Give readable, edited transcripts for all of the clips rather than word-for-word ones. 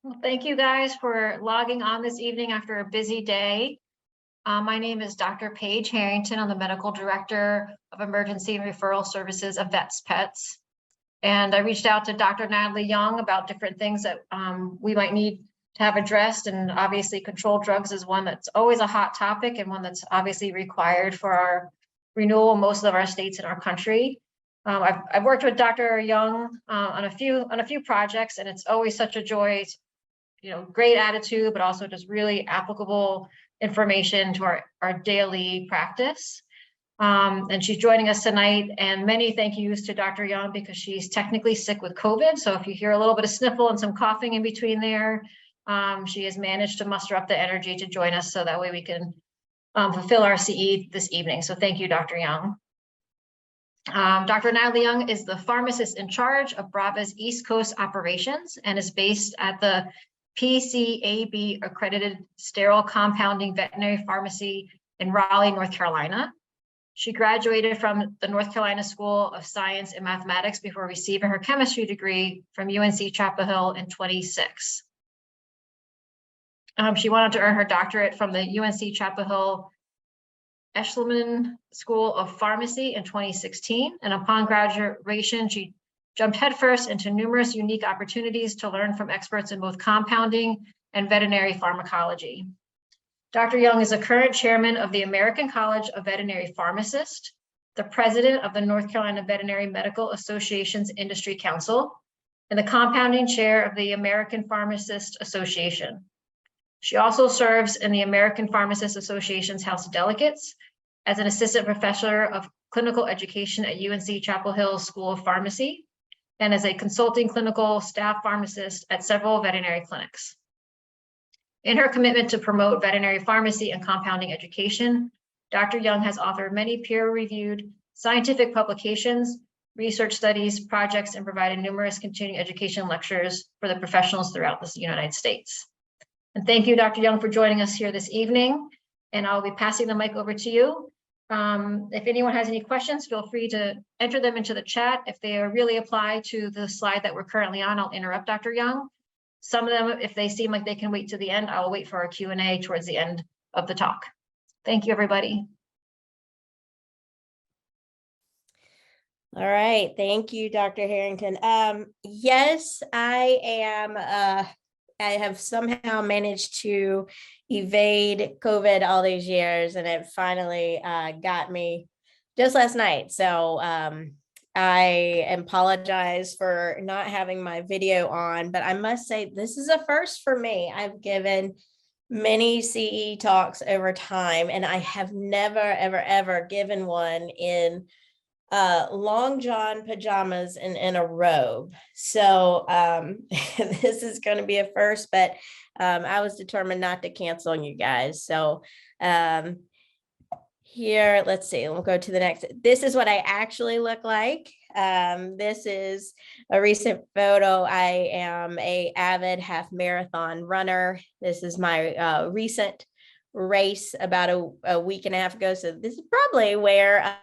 Well, thank you guys for logging on this evening after a busy day. My name is Dr. Paige Harrington. I'm the Medical Director of Emergency and Referral Services of Vets Pets. And I reached out to Dr. Natalie Young about different things that we might need to have addressed. And obviously controlled drugs is one that's always a hot topic and one that's obviously required for our renewal in most of our states in our country. I've worked with Dr. Young on a few projects, and it's always such a joy. Great attitude, but also just really applicable information to our daily practice. And she's joining us tonight, and many thank yous to Dr. Young because she's technically sick with COVID. So if you hear a little bit of sniffle and some coughing in between there, she has managed to muster up the energy to join us so that way we can fulfill our CE this evening. So thank you, Dr. Young. Dr. Natalie Young is the pharmacist in charge of Brava's East Coast operations and is based at the PCAB accredited sterile compounding veterinary pharmacy in Raleigh, North Carolina. She graduated from the North Carolina School of Science and Mathematics before receiving her chemistry degree from UNC Chapel Hill in 2006. She went on to earn her doctorate from the UNC Chapel Hill Eshelman School of Pharmacy in 2016. And upon graduation, she jumped headfirst into numerous unique opportunities to learn from experts in both compounding and veterinary pharmacology. Dr. Young is a current chairman of the American College of Veterinary Pharmacists, the president of the North Carolina Veterinary Medical Association's Industry Council, and the compounding chair of the American Pharmacist Association. She also serves in the American Pharmacist Association's House of Delegates as an assistant professor of clinical education at UNC Chapel Hill School of Pharmacy, and as a consulting clinical staff pharmacist at several veterinary clinics. In her commitment to promote veterinary pharmacy and compounding education, Dr. Young has authored many peer-reviewed scientific publications, research studies, projects, and provided numerous continuing education lectures for the professionals throughout the United States. And thank you, Dr. Young, for joining us here this evening. And I'll be passing the mic over to you. If anyone has any questions, feel free to enter them into the chat. If they really apply to the slide that we're currently on, I'll interrupt Dr. Young. Some of them, if they seem like they can wait to the end, I'll wait for our Q&A towards the end of the talk. Thank you, everybody. All right, thank you, Dr. Harrington. Yes, I have somehow managed to evade COVID all these years, and it finally got me just last night. So I apologize for not having my video on, but I must say this is a first for me. I've given many CE talks over time, and I have never, ever, ever given one in long john pajamas and in a robe. So this is going to be a first, but I was determined not to cancel on you guys. So here, let's see, we'll go to the next. This is what I actually look like. This is a recent photo. I am an avid half marathon runner. This is my recent race about a week and a half ago. So this is probably where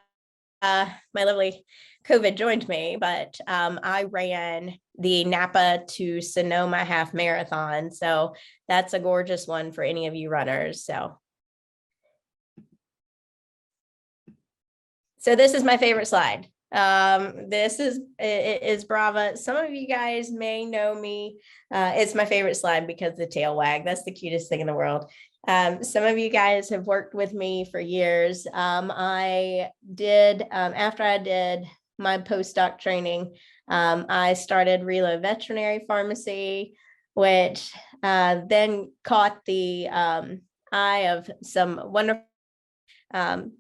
my lovely COVID joined me, but I ran the Napa to Sonoma half marathon. So that's a gorgeous one for any of you runners. So this is my favorite slide. This is Brava. Some of you guys may know me. It's my favorite slide because the tail wag. That's the cutest thing in the world. Some of you guys have worked with me for years. I did, after I did my postdoc training, I started Reload Veterinary Pharmacy, which then caught the eye of some wonderful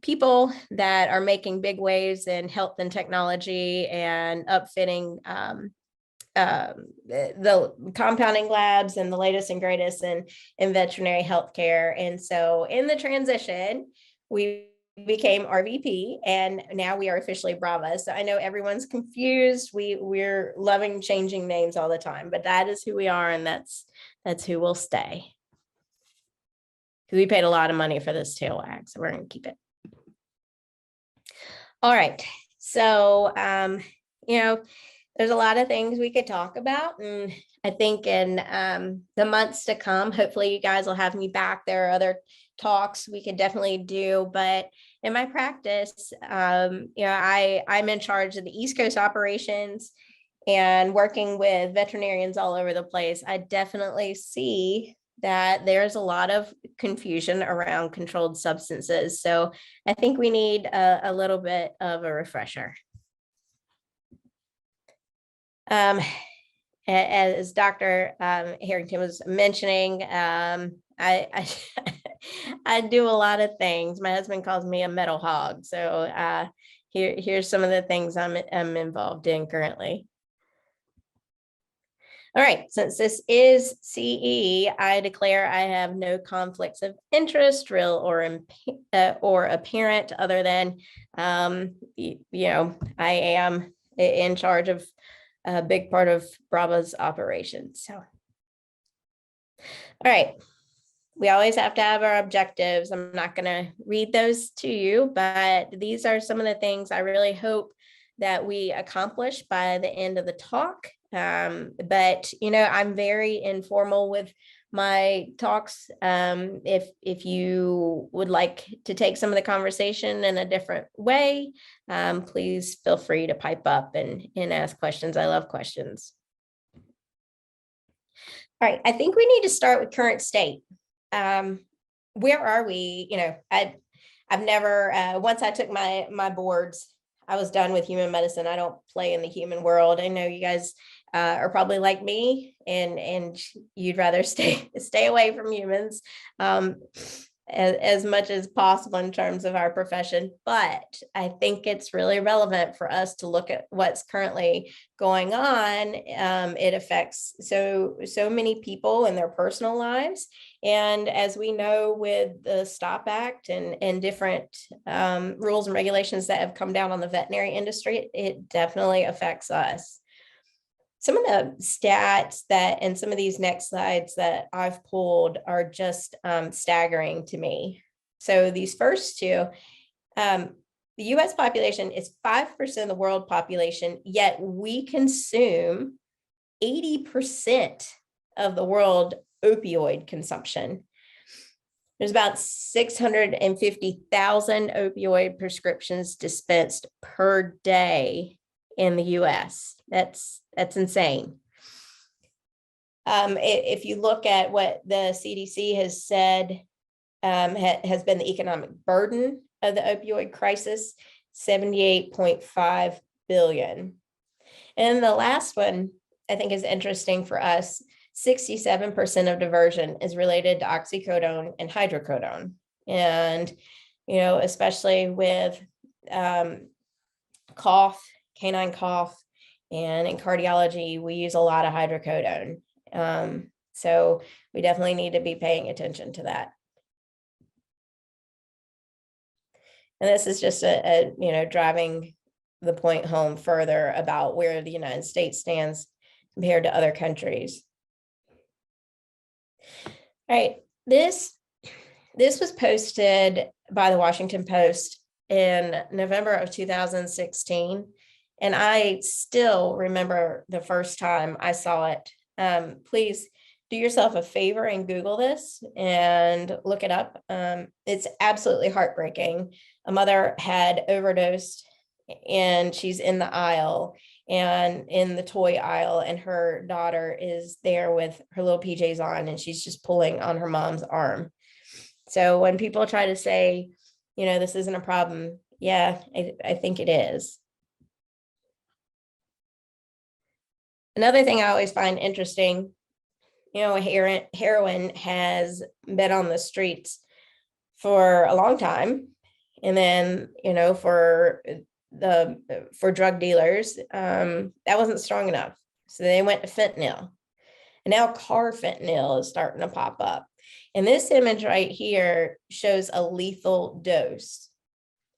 people that are making big waves in health and technology and upfitting the compounding labs and the latest and greatest in veterinary healthcare. And so in the transition, we became RVP, and now we are officially Brava. So I know everyone's confused. We're loving changing names all the time, but that is who we are, and that's who will stay. Because we paid a lot of money for this tail wag, so we're going to keep it. All right. So, there's a lot of things we could talk about, and I think in the months to come, hopefully you guys will have me back. There are other talks we could definitely do, but in my practice, I'm in charge of the East Coast operations and working with veterinarians all over the place. I definitely see that there's a lot of confusion around controlled substances. So I think we need a little bit of a refresher. As Dr. Harrington was mentioning, I I do a lot of things. My husband calls me a metal hog. So here's some of the things I'm involved in currently. All right, since this is CE, I declare I have no conflicts of interest, real or apparent, other than, I am in charge of a big part of Bravo's operations. So, all right, we always have to have our objectives. I'm not going to read those to you, but these are some of the things I really hope that we accomplish by the end of the talk. But I'm very informal with my talks. If you would like to take some of the conversation in a different way, please feel free to pipe up and ask questions. I love questions. All right, I think we need to start with current state. Where are we? I've never, once I took my boards, I was done with human medicine. I don't play in the human world. I know you guys are probably like me, and you'd rather stay away from humans as much as possible in terms of our profession. But I think it's really relevant for us to look at what's currently going on. It affects so many people in their personal lives. And as we know, with the STOP Act and different rules and regulations that have come down on the veterinary industry, it definitely affects us. Some of the stats and some of these next slides that I've pulled are just staggering to me. So these first two, the US population is 5% of the world population, yet we consume 80% of the world opioid consumption. There's about 650,000 opioid prescriptions dispensed per day in the US. That's insane. If you look at what the CDC has said has been the economic burden of the opioid crisis, 78.5 billion. And the last one I think is interesting for us. 67% of diversion is related to oxycodone and hydrocodone. And, especially with cough, canine cough, and in cardiology, we use a lot of hydrocodone. So we definitely need to be paying attention to that. And this is just driving the point home further about where the United States stands compared to other countries. All right, this was posted by the Washington Post in November of 2016. And I still remember the first time I saw it. Please do yourself a favor and Google this and look it up. It's absolutely heartbreaking. A mother had overdosed and she's in the aisle and in the toy aisle, and her daughter is there with her little PJs on, and she's just pulling on her mom's arm. So when people try to say, this isn't a problem, yeah, I think it is. Another thing I always find interesting, heroin has been on the streets for a long time. And then, for drug dealers, that wasn't strong enough. So they went to fentanyl. And now carfentanil is starting to pop up. And this image right here shows a lethal dose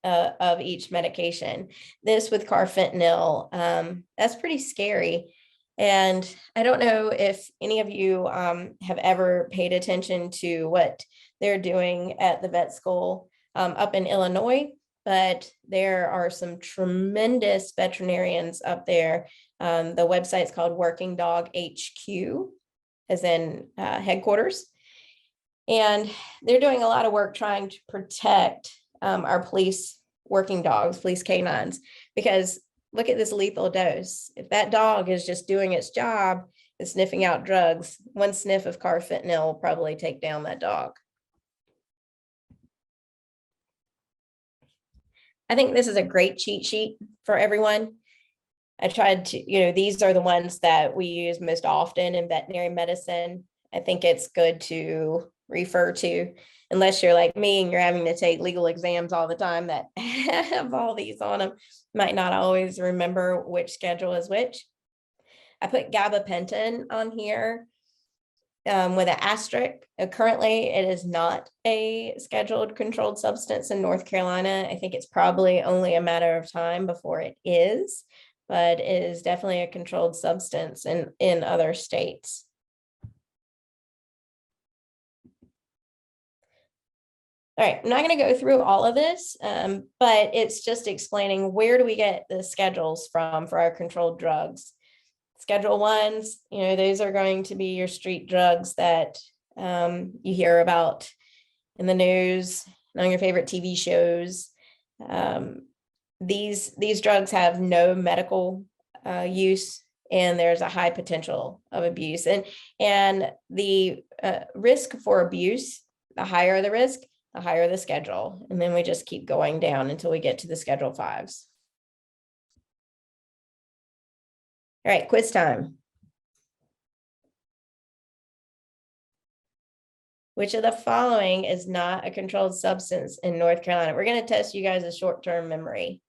of each medication. This with carfentanil, that's pretty scary. And I don't know if any of you have ever paid attention to what they're doing at the vet school up in Illinois. but there are some tremendous veterinarians up there. The website's called Working Dog HQ, as in headquarters. And they're doing a lot of work trying to protect our police working dogs, police canines, because look at this lethal dose. If that dog is just doing its job and sniffing out drugs, one sniff of carfentanil will probably take down that dog. I think this is a great cheat sheet for everyone. I tried to, these are the ones that we use most often in veterinary medicine. I think it's good to refer to, unless you're like me and you're having to take legal exams all the time that have all these on them, might not always remember which schedule is which. I put gabapentin on here with an asterisk. Currently, it is not a scheduled controlled substance in North Carolina. I think it's probably only a matter of time before it is, but it is definitely a controlled substance in other states. All right, I'm not going to go through all of this, but it's just explaining where do we get the schedules from for our controlled drugs. Schedule 1s, those are going to be your street drugs that you hear about in the news, on your favorite TV shows. These drugs have no medical use, and there's a high potential of abuse. And the risk for abuse, the higher the risk, the higher the schedule. And then we just keep going down until we get to the Schedule 5s. All right, quiz time. Which of the following is not a controlled substance in North Carolina? We're going to test you guys' short-term memory.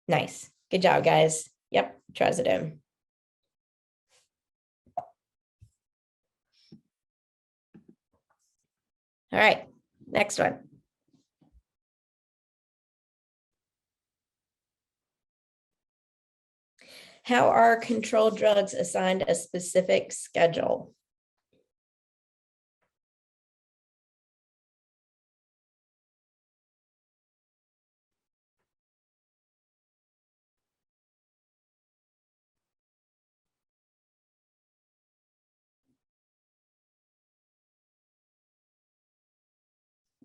Nice. Good job, guys. Yep, trazodone. All right, next one. How are controlled drugs assigned a specific schedule?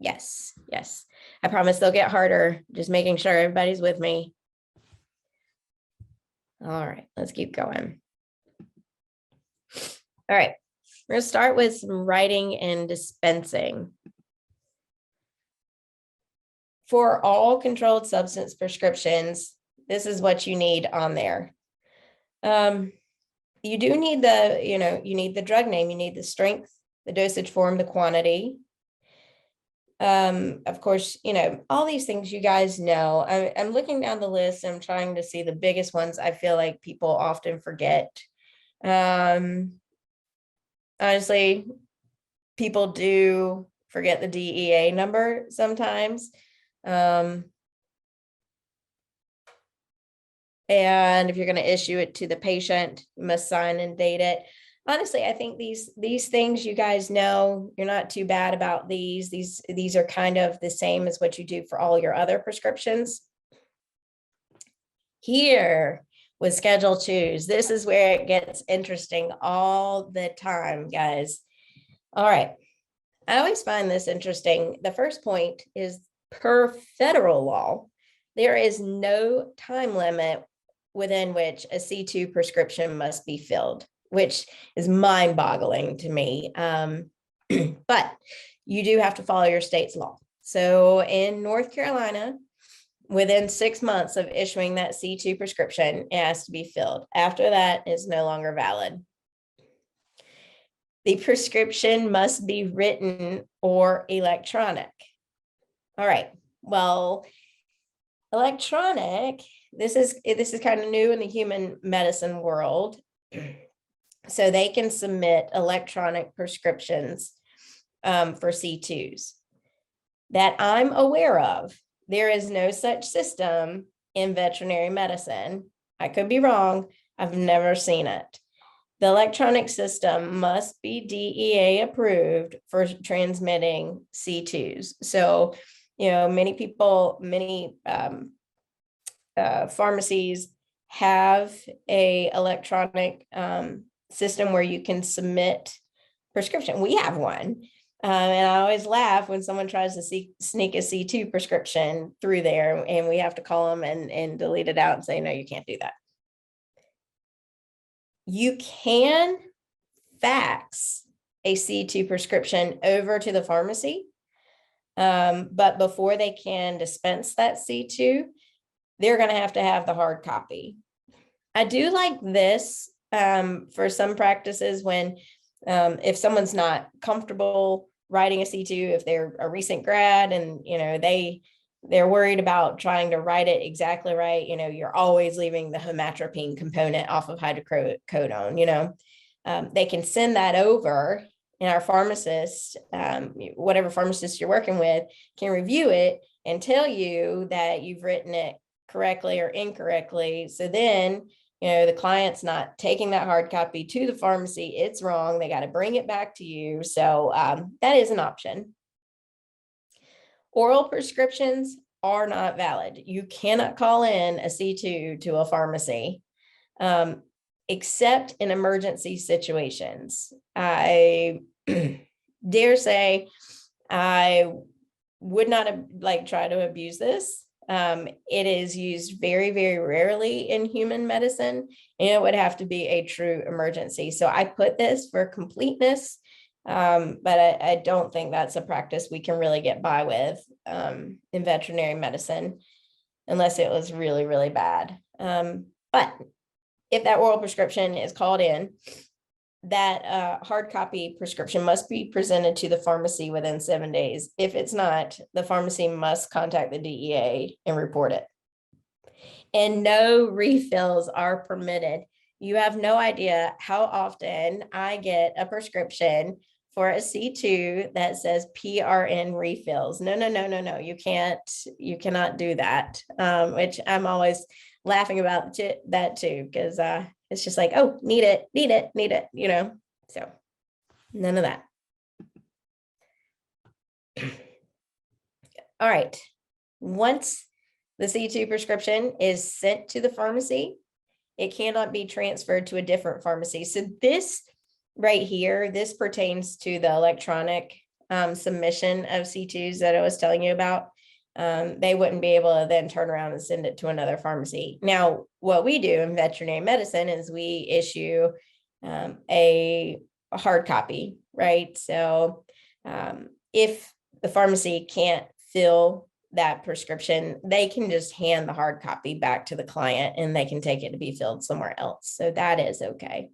Yes, yes. I promise they'll get harder. Just making sure everybody's with me. All right, let's keep going. All right, we're going to start with some writing and dispensing. For all controlled substance prescriptions, this is what you need on there. You do need you need the drug name, you need the strength, the dosage form, the quantity. Of course, all these things you guys know. I'm looking down the list. I'm trying to see the biggest ones I feel like people often forget. Honestly, people do forget the DEA number sometimes. And if you're going to issue it to the patient, you must sign and date it. Honestly, I think these things you guys know, you're not too bad about these. These are kind of the same as what you do for all your other prescriptions. Here with Schedule 2s, this is where it gets interesting all the time, guys. All right. I always find this interesting. The first point is per federal law, there is no time limit within which a C2 prescription must be filled, which is mind-boggling to me. But you do have to follow your state's law. So in North Carolina, within 6 months of issuing that C2 prescription, it has to be filled. After that, it's no longer valid. The prescription must be written or electronic. All right, well, electronic, this is kind of new in the human medicine world. So they can submit electronic prescriptions for C2s. That I'm aware of, there is no such system in veterinary medicine. I could be wrong. I've never seen it. The electronic system must be DEA approved for transmitting C2s. So, many people, many pharmacies have a electronic system where you can submit prescription. We have one. And I always laugh when someone tries to sneak a C2 prescription through there, and we have to call them and delete it out and say, no, you can't do that. You can fax a C2 prescription over to the pharmacy, but before they can dispense that C2, they're going to have the hard copy. I do like this for some practices when if someone's not comfortable writing a C2, if they're a recent grad and they're worried about trying to write it exactly right, you're always leaving the hematropine component off of hydrocodone, they can send that over, and our pharmacist, whatever pharmacist you're working with, can review it and tell you that you've written it correctly or incorrectly. So then the client's not taking that hard copy to the pharmacy. It's wrong. They got to bring it back to you. So that is an option. Oral prescriptions are not valid. You cannot call in a C2 to a pharmacy, except in emergency situations. I dare say I would not try to abuse this. It is used very, very rarely in human medicine, and it would have to be a true emergency. So I put this for completeness, but I don't think that's a practice we can really get by with in veterinary medicine, unless it was really, really bad. But if that oral prescription is called in, that hard copy prescription must be presented to the pharmacy within 7 days. If it's not, the pharmacy must contact the DEA and report it. And no refills are permitted. You have no idea how often I get a prescription for a C2 that says PRN refills. No. You cannot do that, which I'm always laughing about that too, because it's just like, oh, need it, so none of that. All right. Once the C2 prescription is sent to the pharmacy, it cannot be transferred to a different pharmacy. So this right here, this pertains to the electronic submission of C2s that I was telling you about. They wouldn't be able to then turn around and send it to another pharmacy. Now, what we do in veterinary medicine is we issue a hard copy, right? So if the pharmacy can't fill that prescription, they can just hand the hard copy back to the client and they can take it to be filled somewhere else. So that is okay.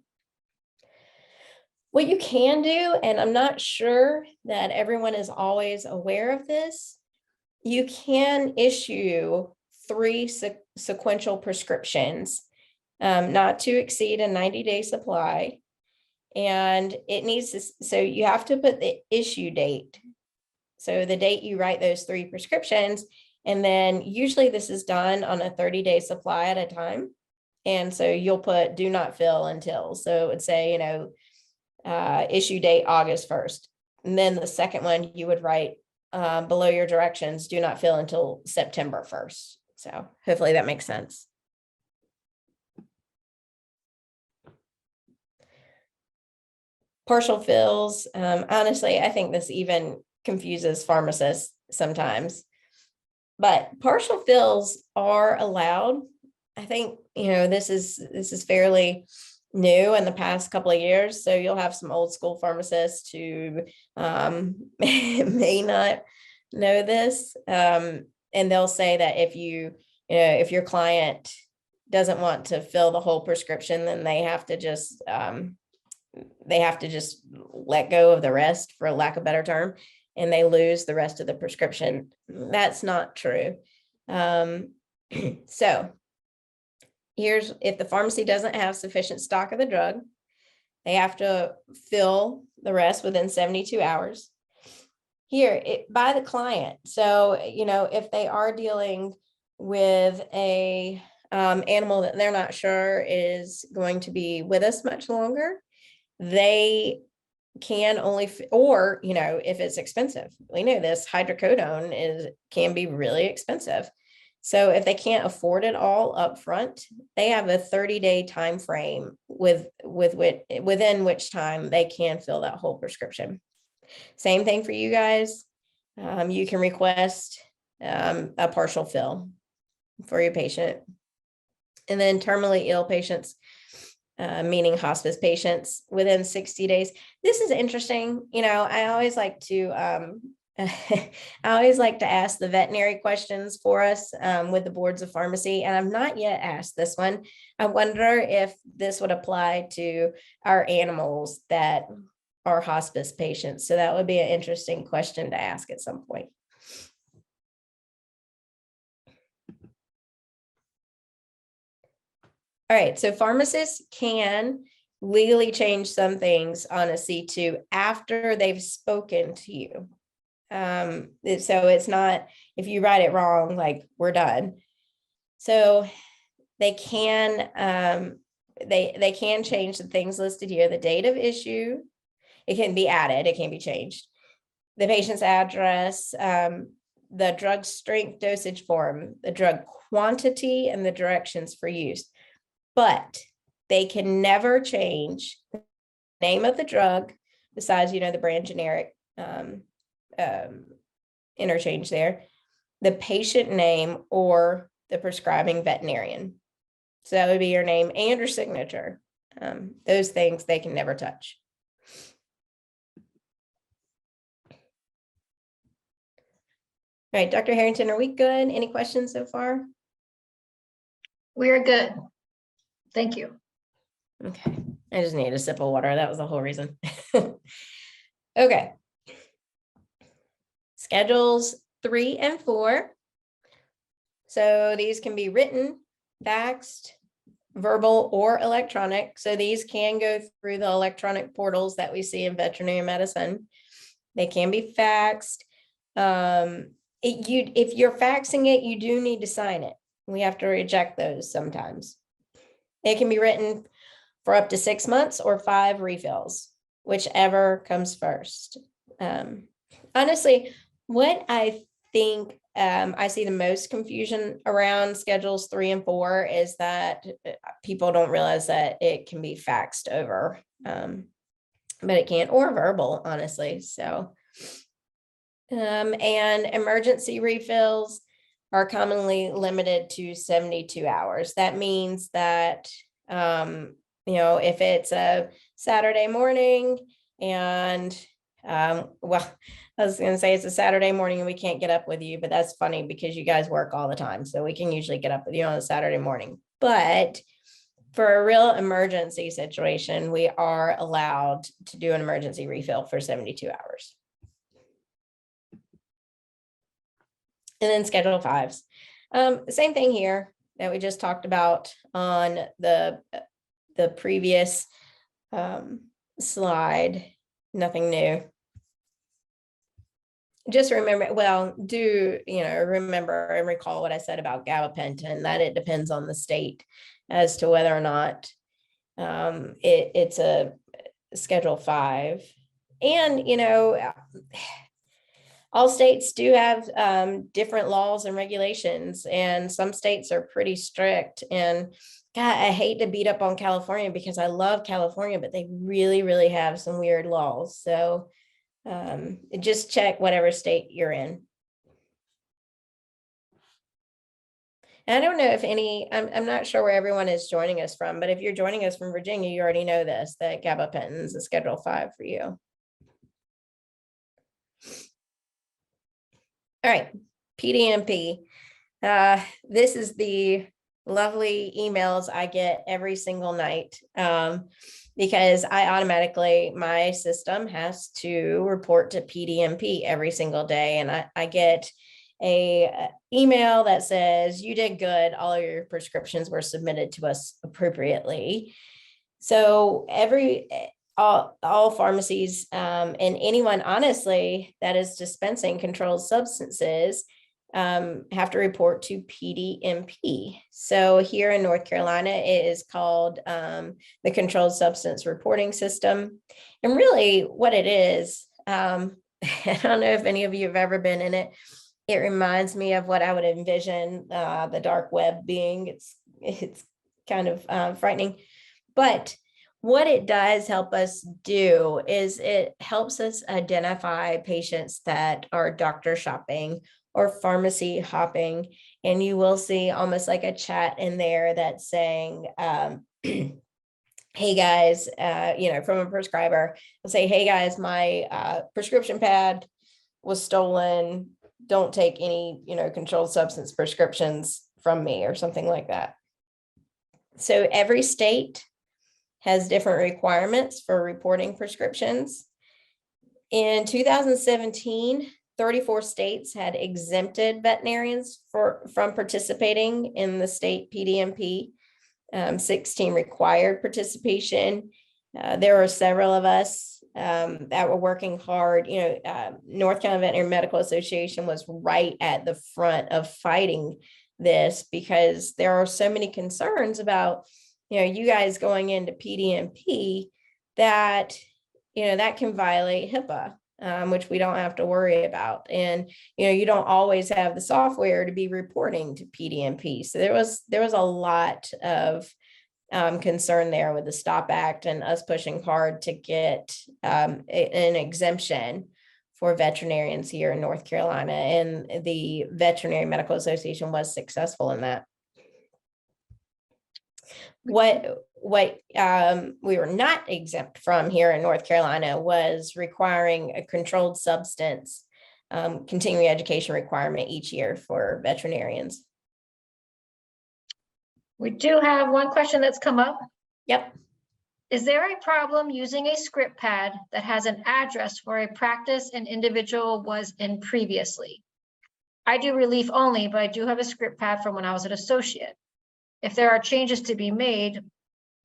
What you can do, and I'm not sure that everyone is always aware of this, you can issue 3 sequential prescriptions, not to exceed a 90-day supply. And it needs to, so you have to put the issue date. So the date you write those 3 prescriptions, and then usually this is done on a 30-day supply at a time. And so you'll put do not fill until, so it would say, issue date August 1st. And then the second one you would write below your directions, do not fill until September 1st. So hopefully that makes sense. Partial fills, honestly, I think this even confuses pharmacists sometimes, but partial fills are allowed. I think, this is fairly new in the past couple of years. So you'll have some old school pharmacists who may not know this. And they'll say that if if your client doesn't want to fill the whole prescription, then they have to just let go of the rest, for lack of a better term, and they lose the rest of the prescription. That's not true. So if the pharmacy doesn't have sufficient stock of the drug, they have to fill the rest within 72 hours. here by the client. So, if they are dealing with a animal that they're not sure is going to be with us much longer, they can only, or, if it's expensive, we know this hydrocodone can be really expensive. So if they can't afford it all up front, they have a 30-day time frame within which time they can fill that whole prescription. Same thing for you guys. You can request a partial fill for your patient. And then terminally ill patients, meaning hospice patients, within 60 days. This is interesting. I always like to ask the veterinary questions for us with the boards of pharmacy, and I've not yet asked this one. I wonder if this would apply to our animals that are hospice patients. So that would be an interesting question to ask at some point. All right, so pharmacists can legally change some things on a C2 after they've spoken to you. So it's not, if you write it wrong, like, we're done. So they can they can change the things listed here: the date of issue, it can be added, it can be changed, the patient's address, the drug strength dosage form, the drug quantity, and the directions for use. But they can never change the name of the drug, besides, the brand generic interchange there, the patient name, or the prescribing veterinarian. So that would be your name and your signature. Those things they can never touch. All right, Dr. Harrington, are we good? Any questions so far? We're good. Thank you. Okay, I just needed a sip of water. That was the whole reason. Okay. Schedules 3 and 4. So these can be written, faxed, verbal, or electronic. So these can go through the electronic portals that we see in veterinary medicine. They can be faxed. If you're faxing it, you do need to sign it. We have to reject those sometimes. It can be written for up to 6 months or 5 refills, whichever comes first. Honestly, what I think I see the most confusion around schedules 3 and 4 is that people don't realize that it can be faxed over, but it can't, or verbal, honestly. So, and emergency refills are commonly limited to 72 hours. That means that, if it's a Saturday morning and, well, I was going to say it's a Saturday morning and we can't get up with you, but that's funny because you guys work all the time. So we can usually get up with you on a Saturday morning. But for a real emergency situation, we are allowed to do an emergency refill for 72 hours. And then Schedule 5s. Same thing here that we just talked about on the previous slide. Nothing new. Just remember, remember and recall what I said about gabapentin, that it depends on the state as to whether or not it's a Schedule 5. And, all states do have different laws and regulations, and some states are pretty strict. And God, I hate to beat up on California because I love California, but they really, really have some weird laws. So just check whatever state you're in. And I don't know if I'm not sure where everyone is joining us from, but if you're joining us from Virginia, you already know this, that gabapentin is a Schedule 5 for you. All right, PDMP. This is the lovely emails I get every single night because my system has to report to PDMP every single day. And I get a email that says, you did good. All of your prescriptions were submitted to us appropriately. So all pharmacies and anyone honestly that is dispensing controlled substances have to report to PDMP. So here in North Carolina, it is called the Controlled Substance Reporting System. And really what it is, I don't know if any of you have ever been in it. It reminds me of what I would envision the dark web being. It's kind of frightening, but what it does help us do is it helps us identify patients that are doctor shopping or pharmacy hopping. And you will see almost like a chat in there that's saying, hey guys, from a prescriber, will say, hey guys, my prescription pad was stolen. Don't take any, controlled substance prescriptions from me or something like that. So every state has different requirements for reporting prescriptions. In 2017, 34 states had exempted veterinarians from participating in the state PDMP. 16 required participation. There were several of us that were working hard. North Carolina Veterinary Medical Association was right at the front of fighting this because there are so many concerns about, you guys going into PDMP that, that can violate HIPAA. Which we don't have to worry about. And, you don't always have the software to be reporting to PDMP. So there was a lot of concern there with the STOP Act and us pushing hard to get an exemption for veterinarians here in North Carolina. And the Veterinary Medical Association was successful in that. What we were not exempt from here in North Carolina was requiring a controlled substance continuing education requirement each year for veterinarians. We do have one question that's come up. Yep. Is there a problem using a script pad that has an address for a practice an individual was in previously? I do relief only, but I do have a script pad from when I was an associate. If there are changes to be made,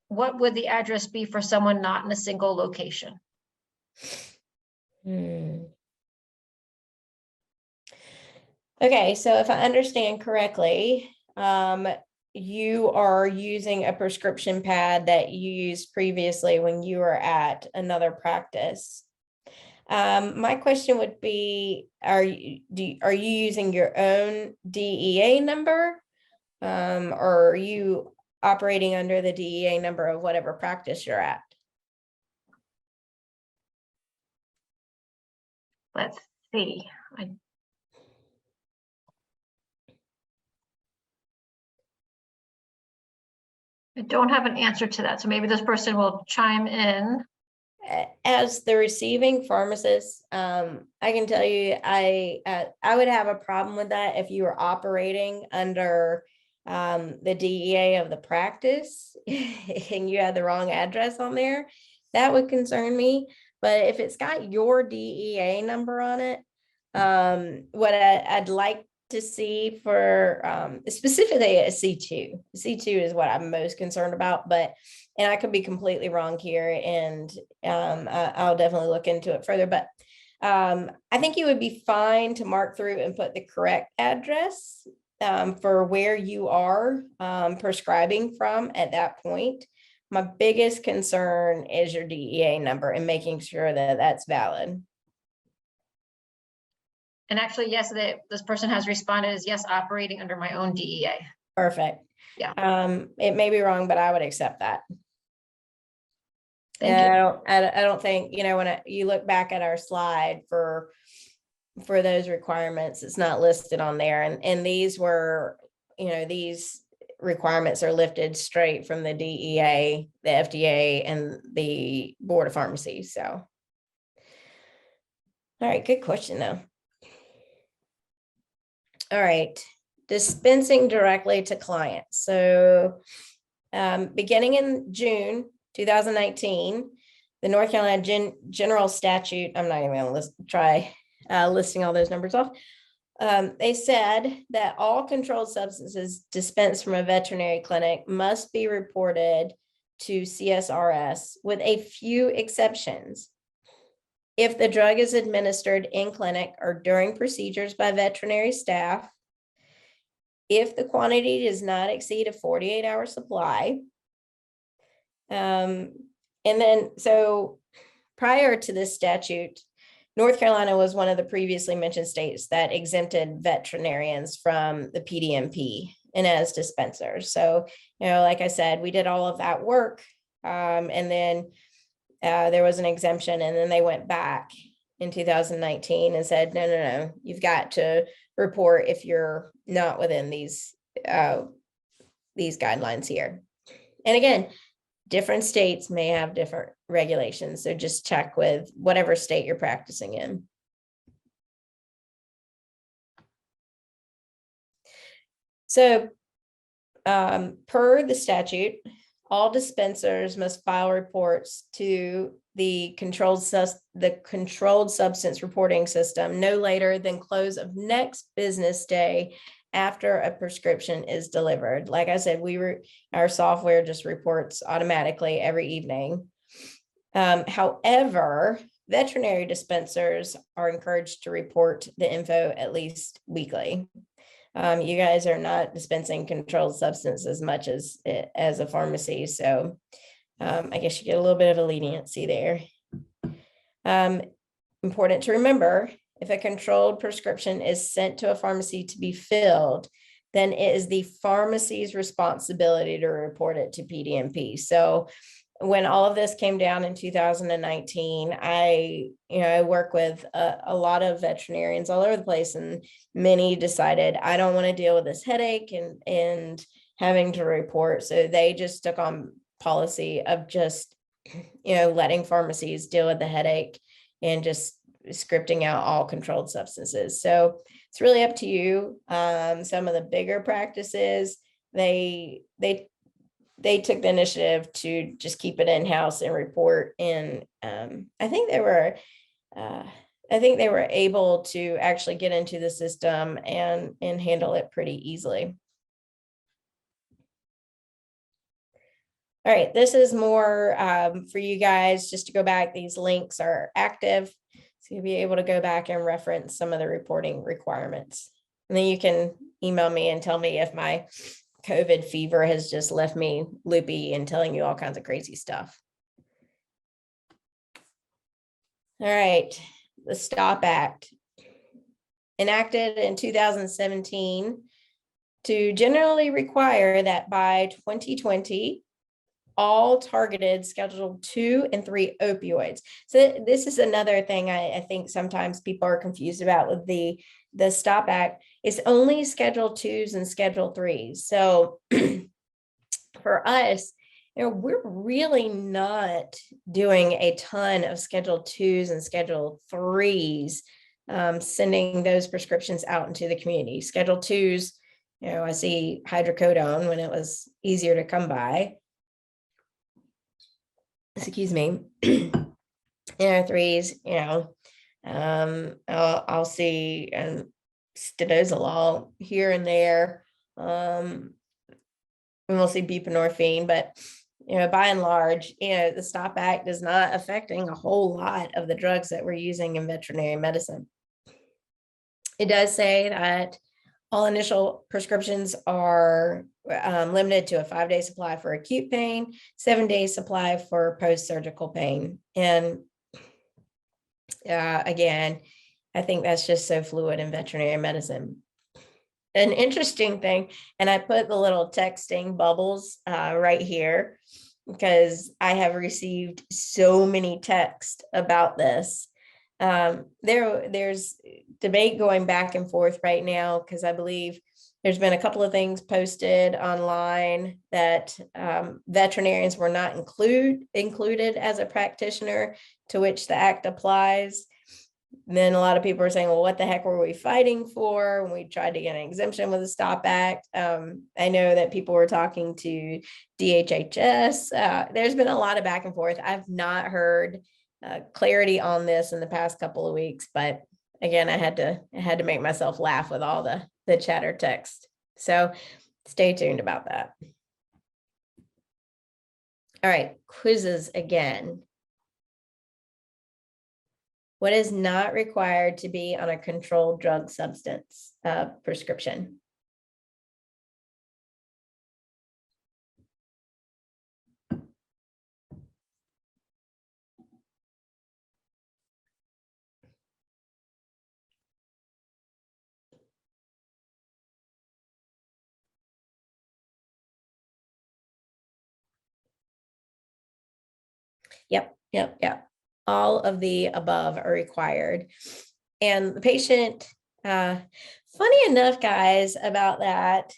what would the address be for someone not in a single location? Okay, so if I understand correctly, you are using a prescription pad that you used previously when you were at another practice. My question would be, are you using your own DEA number? Or are you operating under the DEA number of whatever practice you're at? Let's see. I don't have an answer to that. So maybe this person will chime in. As the receiving pharmacist, I can tell you, I would have a problem with that if you were operating under the DEA of the practice and you had the wrong address on there. That would concern me. But if it's got your DEA number on it, what I'd like to see for specifically a C2. C2 is what I'm most concerned about, and I could be completely wrong here, and I'll definitely look into it further. But I think you would be fine to mark through and put the correct address for where you are prescribing from at that point. My biggest concern is your DEA number and making sure that that's valid. And actually, yes, this person has responded as yes, operating under my own DEA. Perfect. Yeah. It may be wrong, but I would accept that. Thank you. I don't think, when you look back at our slide for those requirements, it's not listed on there. And these were, these requirements are lifted straight from the DEA, the FDA, and the Board of Pharmacy. So, all right, good question though. All right, dispensing directly to clients. So beginning in June 2019, the North Carolina General Statute, I'm not even going to try listing all those numbers off. They said that all controlled substances dispensed from a veterinary clinic must be reported to CSRS with a few exceptions. If the drug is administered in clinic or during procedures by veterinary staff, if the quantity does not exceed a 48-hour supply. And then, so prior to this statute, North Carolina was one of the previously mentioned states that exempted veterinarians from the PDMP and as dispensers. So, like I said, we did all of that work. And then there was an exemption, and then they went back in 2019 and said, no, you've got to report if you're not within these guidelines here. And again, different states may have different regulations, so just check with whatever state you're practicing in. So per the statute, all dispensers must file reports to the controlled substance reporting system no later than close of next business day after a prescription is delivered. Like I said, our software just reports automatically every evening. However, veterinary dispensers are encouraged to report the info at least weekly. You guys are not dispensing controlled substance as much as a pharmacy, so I guess you get a little bit of a leniency there. Important to remember, if a controlled prescription is sent to a pharmacy to be filled, then it is the pharmacy's responsibility to report it to PDMP. So when all of this came down in 2019, I work with a lot of veterinarians all over the place, and many decided, I don't want to deal with this headache and having to report. So they just took on policy of just, letting pharmacies deal with the headache and just scripting out all controlled substances. So it's really up to you. Some of the bigger practices, they took the initiative to just keep it in-house and report. And I think they were able to actually get into the system and handle it pretty easily. All right, this is more for you guys just to go back. These links are active, so you'll be able to go back and reference some of the reporting requirements. And then you can email me and tell me if my COVID fever has just left me loopy and telling you all kinds of crazy stuff. All right, the STOP Act, enacted in 2017 to generally require that by 2020, all targeted Schedule 2 and 3 opioids. So this is another thing I think sometimes people are confused about with the STOP Act. It's only Schedule 2s and Schedule 3s. So for us, we're really not doing a ton of Schedule 2s and Schedule 3s, sending those prescriptions out into the community. Schedule 2s, I see hydrocodone when it was easier to come by. Excuse me. Threes, I'll see stanozolol here and there. And we'll see buprenorphine, but by and large, the STOP Act is not affecting a whole lot of the drugs that we're using in veterinary medicine. It does say that all initial prescriptions are limited to a 5-day supply for acute pain, 7-day supply for post-surgical pain. And again, I think that's just so fluid in veterinary medicine. An interesting thing, and I put the little texting bubbles right here because I have received so many texts about this. There's debate going back and forth right now because I believe there's been a couple of things posted online that veterinarians were not included as a practitioner to which the act applies. And then a lot of people are saying, well, what the heck were we fighting for when we tried to get an exemption with the STOP Act? I know that people were talking to DHHS. There's been a lot of back and forth. I've not heard clarity on this in the past couple of weeks, but again, I had to make myself laugh with all the chatter text. So stay tuned about that. All right, quizzes again. What is not required to be on a controlled drug substance prescription? Yep. All of the above are required. And the patient, funny enough, guys, about that,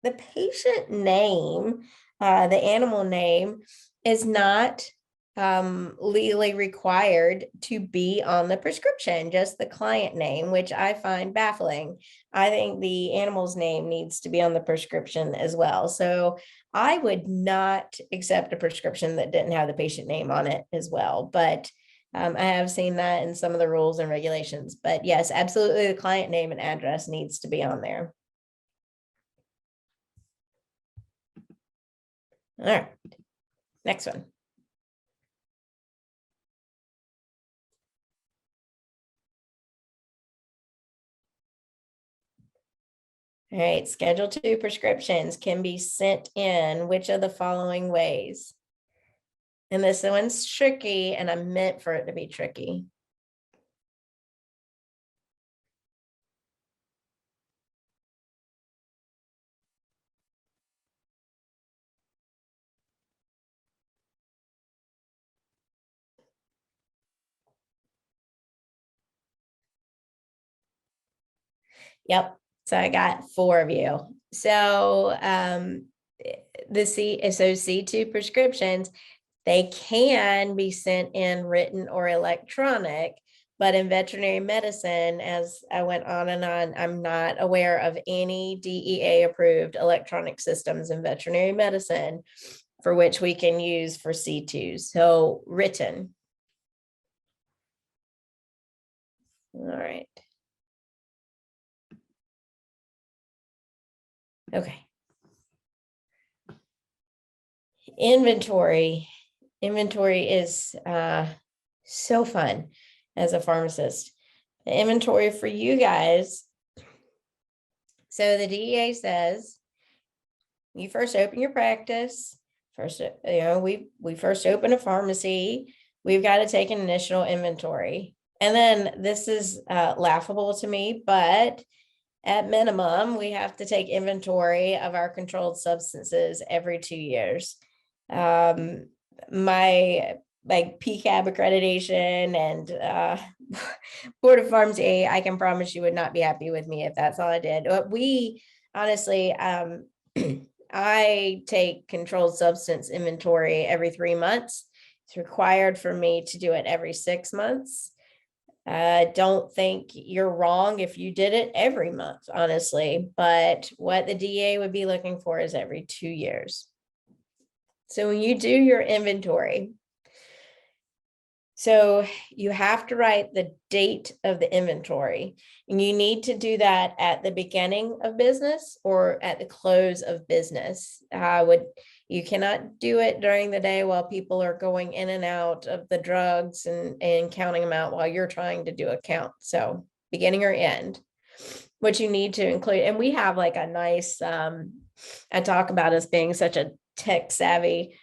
the patient name, the animal name, is not legally required to be on the prescription, just the client name, which I find baffling. I think the animal's name needs to be on the prescription as well. So I would not accept a prescription that didn't have the patient name on it as well. But I have seen that in some of the rules and regulations. But yes, absolutely, the client name and address needs to be on there. All right, next one. All right, Schedule 2 prescriptions can be sent in which of the following ways? And this one's tricky, and I meant for it to be tricky. Yep. So I got 4 of you. So C2 prescriptions, they can be sent in written or electronic, but in veterinary medicine, as I went on and on, I'm not aware of any DEA approved electronic systems in veterinary medicine for which we can use for C2. So written. All right. Okay. Inventory is so fun as a pharmacist. The inventory for you guys. So the DEA says you first open your practice. First, we first open a pharmacy. We've got to take an initial inventory. And then this is laughable to me, but at minimum, we have to take inventory of our controlled substances every 2 years. My PCAB accreditation and Board of Pharmacy, I can promise you would not be happy with me if that's all I did. But we honestly, I take controlled substance inventory every 3 months. It's required for me to do it every 6 months. I don't think you're wrong if you did it every month, honestly, but what the DA would be looking for is every 2 years. So when you do your inventory, so you have to write the date of the inventory, and you need to do that at the beginning of business or at the close of business. You cannot do it during the day while people are going in and out of the drugs and counting them out while you're trying to do a count. So beginning or end, what you need to include, and we have like a nice, I talk about us being such a tech savvy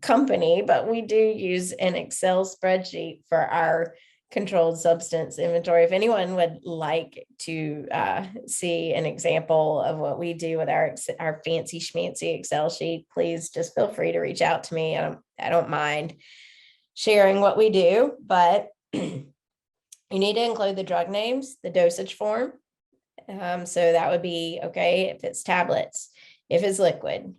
company, but we do use an Excel spreadsheet for our controlled substance inventory. If anyone would like to see an example of what we do with our fancy schmancy Excel sheet, please just feel free to reach out to me. I don't mind sharing what we do, but you need to include the drug names, the dosage form. So that would be okay if it's tablets, if it's liquid,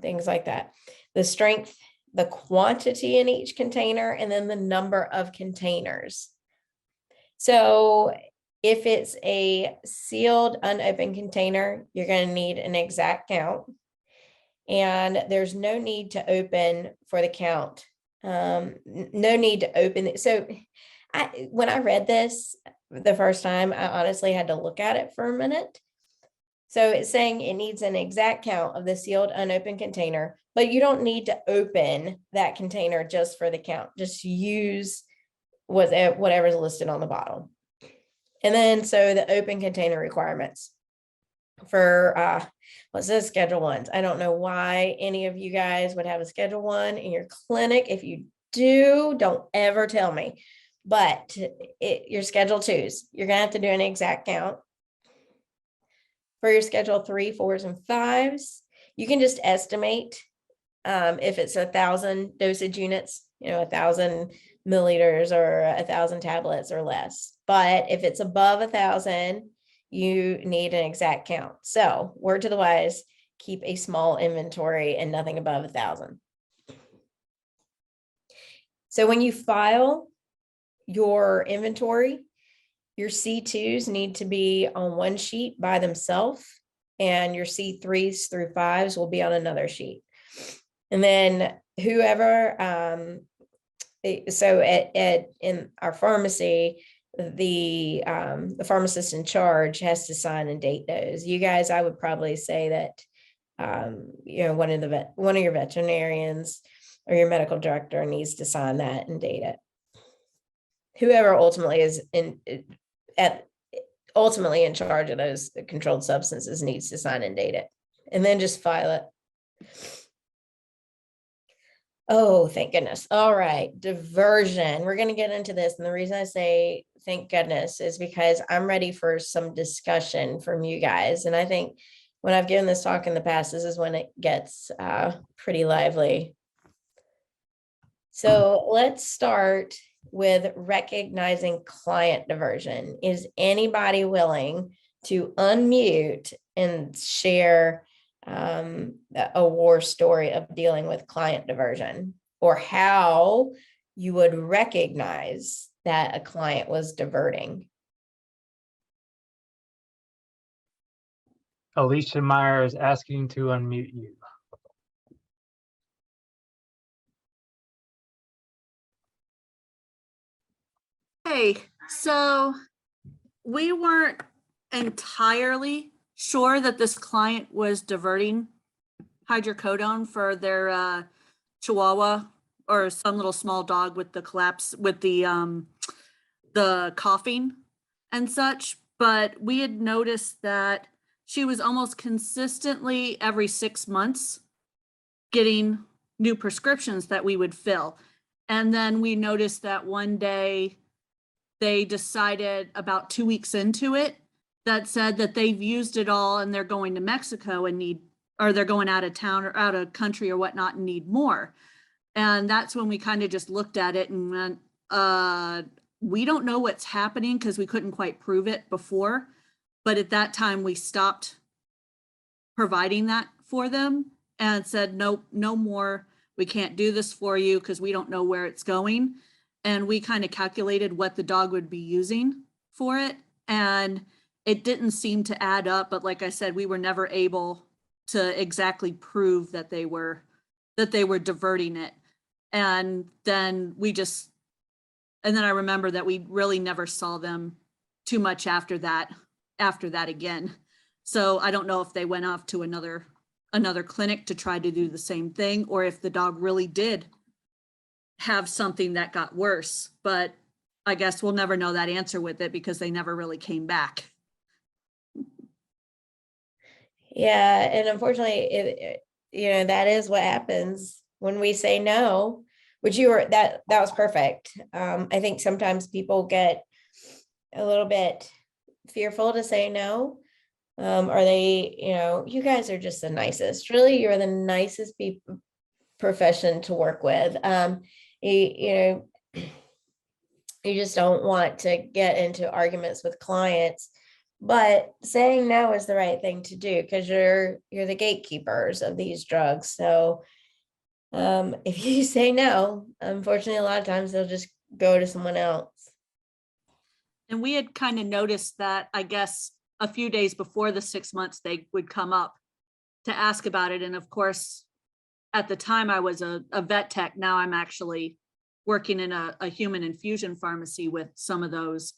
things like that. The strength, the quantity in each container, and then the number of containers. So if it's a sealed, unopened container, you're going to need an exact count. And there's no need to open for the count. No need to open it. So when I read this the first time, I honestly had to look at it for a minute. So it's saying it needs an exact count of the sealed unopened container, but you don't need to open that container just for the count. Just use whatever's listed on the bottle. And then, so the open container requirements for what's this, Schedule 1s. I don't know why any of you guys would have a Schedule 1 in your clinic. If you do, don't ever tell me. But your Schedule 2s, you're gonna have to do an exact count. For your Schedule 3, 4s, and 5s, you can just estimate if it's 1,000 dosage units, 1,000 milliliters or 1,000 tablets or less. But if it's above 1,000, you need an exact count. So, word to the wise, keep a small inventory and nothing above 1,000. So when you file your inventory, your C2s need to be on one sheet by themselves, and your C3s through 5s will be on another sheet. And then whoever, so in our pharmacy, the pharmacist in charge has to sign and date those. You guys, I would probably say that one of your veterinarians or your medical director needs to sign that and date it. Whoever ultimately is ultimately in charge of those controlled substances needs to sign and date it, and then just file it. Oh, thank goodness. All right, diversion. We're going to get into this. And the reason I say thank goodness is because I'm ready for some discussion from you guys. And I think when I've given this talk in the past, this is when it gets pretty lively. So let's start with recognizing client diversion. Is anybody willing to unmute and share a war story of dealing with client diversion, or how you would recognize that a client was diverting? Alicia Meyer is asking to unmute you. Hey, so we weren't entirely sure that this client was diverting hydrocodone for their Chihuahua or some little small dog with the collapse with the coughing and such, but we had noticed that she was almost consistently every 6 months getting new prescriptions that we would fill. And then we noticed that one day they decided about 2 weeks into it that said that they've used it all and they're going to Mexico and they're going out of town or out of country or whatnot and need more. And that's when we kind of just looked at it and went, we don't know what's happening because we couldn't quite prove it before. But at that time we stopped providing that for them and said, nope, no more. We can't do this for you because we don't know where it's going. And we kind of calculated what the dog would be using for it. And it didn't seem to add up. But like I said, we were never able to exactly prove that they were diverting it. And then and then I remember that we really never saw them too much after that again. So I don't know if they went off to another clinic to try to do the same thing, or if the dog really did have something that got worse. But I guess we'll never know that answer with it because they never really came back. Yeah, and unfortunately, that is what happens when we say no, which that was perfect. I think sometimes people get a little bit fearful to say no. Are they, you guys are just the nicest. Really, you're the nicest profession to work with. You just don't want to get into arguments with clients, but saying no is the right thing to do because you're the gatekeepers of these drugs. So if you say no, unfortunately, a lot of times they'll just go to someone else. And we had kind of noticed that, I guess, a few days before the 6 months, they would come up to ask about it. And of course, at the time I was a vet tech. Now I'm actually working in a human infusion pharmacy with some of those.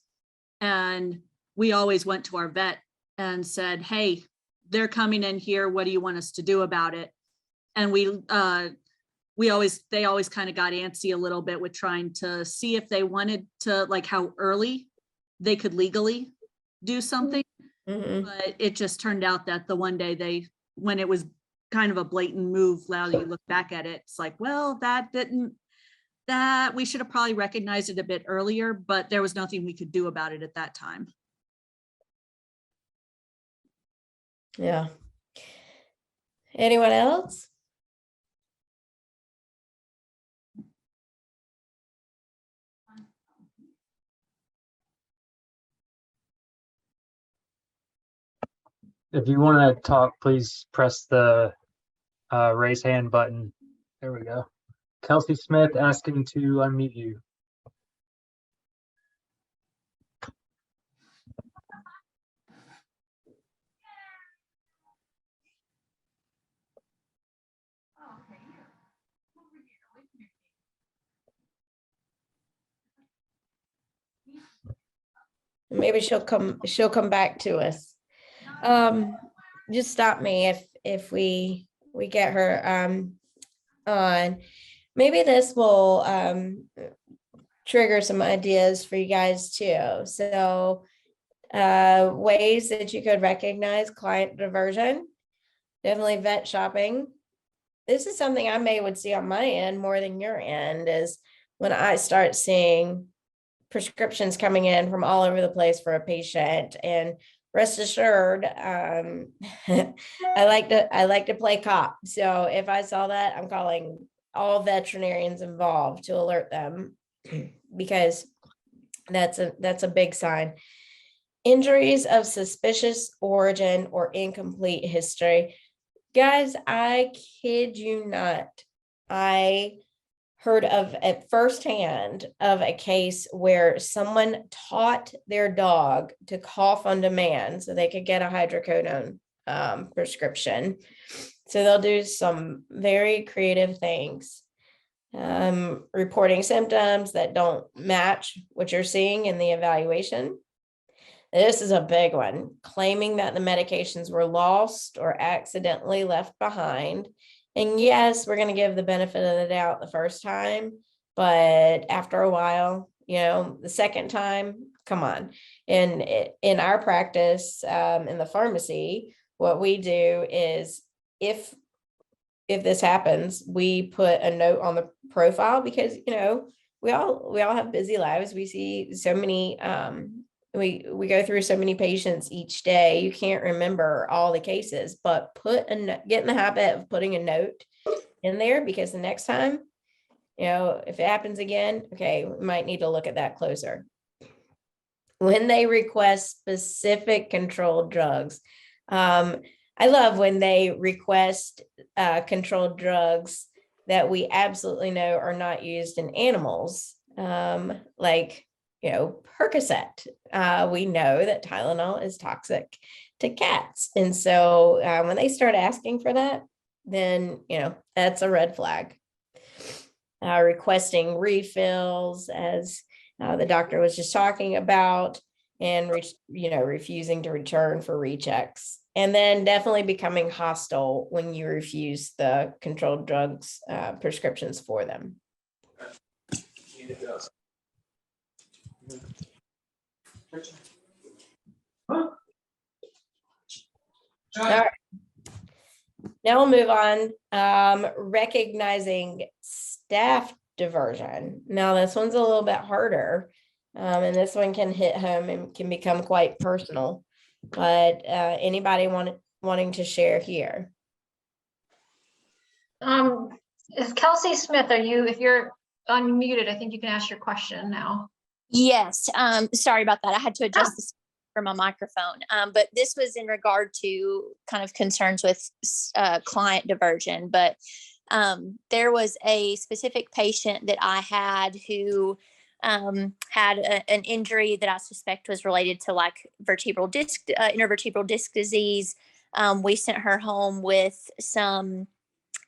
And we always went to our vet and said, hey, they're coming in here. What do you want us to do about it? And they always kind of got antsy a little bit with trying to see if they wanted to, like, how early they could legally do something. Mhm. But it just turned out that the one day when it was kind of a blatant move, now you look back at it, it's like, well, that we should have probably recognized it a bit earlier, but there was nothing we could do about it at that time. Yeah. Anyone else? If you want to talk, please press the raise hand button. There we go. Kelsey Smith asking to unmute you. Maybe she'll come back to us. Just stop me if we get her on. Maybe this will trigger some ideas for you guys too. So ways that you could recognize client diversion, definitely vet shopping. This is something I would see on my end more than your end, is when I start seeing prescriptions coming in from all over the place for a patient. And rest assured, I like to play cop. So if I saw that, I'm calling all veterinarians involved to alert them, because that's a big sign. Injuries of suspicious origin or incomplete history. Guys, I kid you not. I heard of at firsthand of a case where someone taught their dog to cough on demand so they could get a hydrocodone prescription. So they'll do some very creative things, reporting symptoms that don't match what you're seeing in the evaluation. This is a big one, claiming that the medications were lost or accidentally left behind. And yes, we're going to give the benefit of the doubt the first time, but after a while, the second time, come on. And in our practice, in the pharmacy, what we do is if this happens, we put a note on the profile, because, we all have busy lives. We see so many, we go through so many patients each day. You can't remember all the cases, but get in the habit of putting a note in there, because the next time, if it happens again, okay, we might need to look at that closer. When they request specific controlled drugs, I love when they request controlled drugs that we absolutely know are not used in animals, like Percocet. We know that Tylenol is toxic to cats. And so when they start asking for that, then, that's a red flag. Requesting refills, as the doctor was just talking about, and, refusing to return for rechecks. And then definitely becoming hostile when you refuse the controlled drugs prescriptions for them. All right. Now we'll move on. Recognizing staff diversion. Now this one's a little bit harder, and this one can hit home and can become quite personal. But anybody wanting to share here? Is Kelsey Smith, if you're unmuted, I think you can ask your question now. Yes, sorry about that. I had to adjust this for my microphone. But this was in regard to kind of concerns with client diversion. But there was a specific patient that I had who had an injury that I suspect was related to like intervertebral disc disease. We sent her home with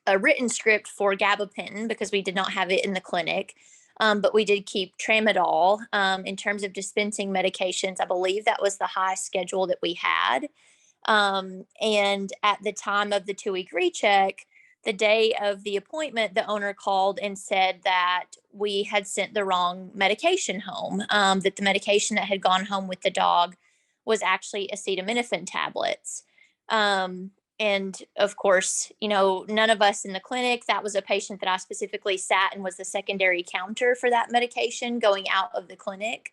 a written script for gabapentin because we did not have it in the clinic. But we did keep tramadol. In terms of dispensing medications, I believe that was the highest schedule that we had. And at the time of the 2-week recheck, the day of the appointment, the owner called and said that we had sent the wrong medication home, that the medication that had gone home with the dog was actually acetaminophen tablets. And of course, none of us in the clinic, that was a patient that I specifically sat and was the secondary counter for that medication going out of the clinic.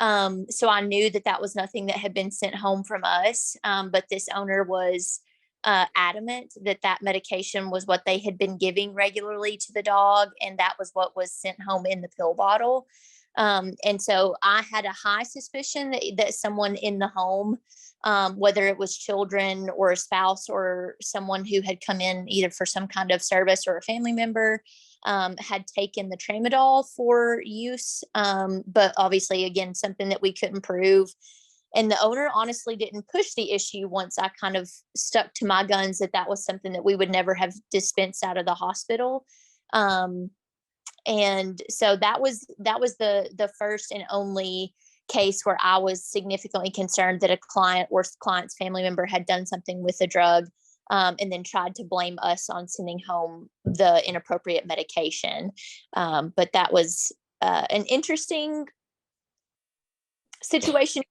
So I knew that that was nothing that had been sent home from us. But this owner was adamant that that medication was what they had been giving regularly to the dog, and that was what was sent home in the pill bottle. And so I had a high suspicion that someone in the home, whether it was children or a spouse or someone who had come in either for some kind of service or a family member, had taken the tramadol for use. But obviously, again, something that we couldn't prove. And the owner honestly didn't push the issue once I kind of stuck to my guns that that was something that we would never have dispensed out of the hospital. And so that was the first and only case where I was significantly concerned that a client or client's family member had done something with the drug, and then tried to blame us on sending home the inappropriate medication. But that was an interesting situation,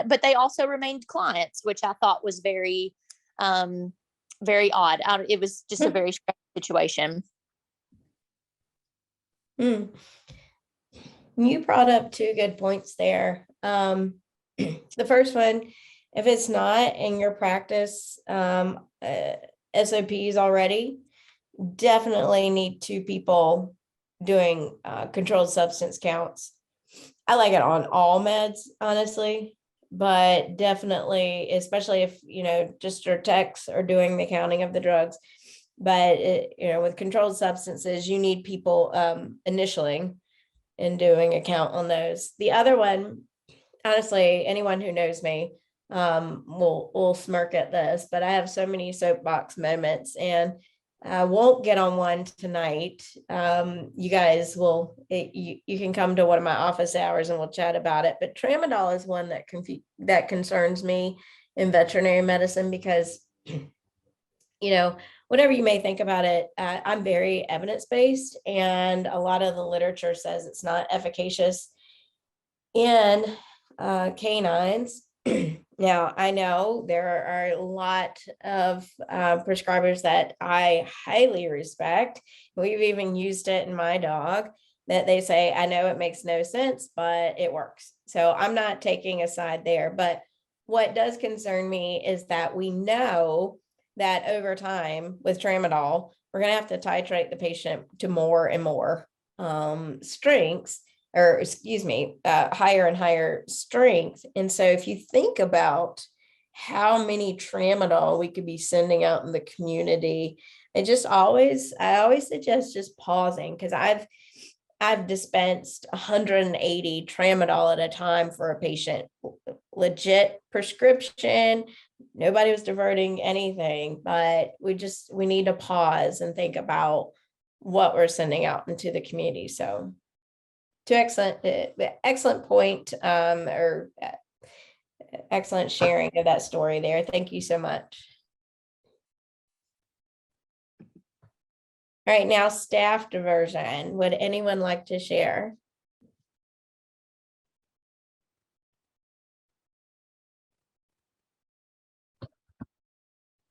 but they also remained clients, which I thought was very, very odd. It was just a very strange situation. You brought up 2 good points there. The first one, if it's not in your practice SOPs already, definitely need 2 people doing controlled substance counts. I like it on all meds, honestly, but definitely, especially if, just your techs are doing the counting of the drugs. But, with controlled substances, you need people initialing and doing a count on those. The other one, honestly, anyone who knows me will smirk at this, but I have so many soapbox moments, and I won't get on one tonight. You guys you can come to one of my office hours and we'll chat about it. But tramadol is one that concerns me in veterinary medicine because, whatever you may think about it, I'm very evidence-based, and a lot of the literature says it's not efficacious in canines. Now, I know there are a lot of prescribers that I highly respect. We've even used it in my dog, that they say, I know it makes no sense, but it works. So I'm not taking a side there. But what does concern me is that we know that over time with tramadol, we're going to have to titrate the patient to more and more strengths, or higher and higher strength. And so if you think about how many tramadol we could be sending out in the community, I always suggest just pausing, because I've dispensed 180 tramadol at a time for a patient, legit prescription. Nobody was diverting anything, but we need to pause and think about what we're sending out into the community. So, excellent point, or excellent sharing of that story there. Thank you so much. All right, now staff diversion. Would anyone like to share?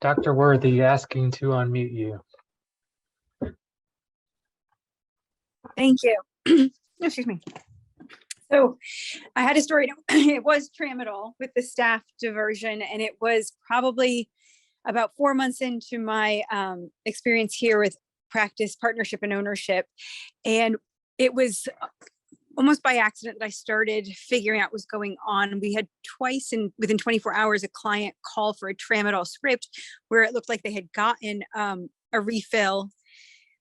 Dr. Worthy asking to unmute you. Thank you. Excuse me. So I had a story. It was tramadol with the staff diversion, and it was probably about 4 months into my experience here with practice, partnership, and ownership. And it was almost by accident that I started figuring out what was going on. We had twice within 24 hours, a client call for a tramadol script where it looked like they had gotten a refill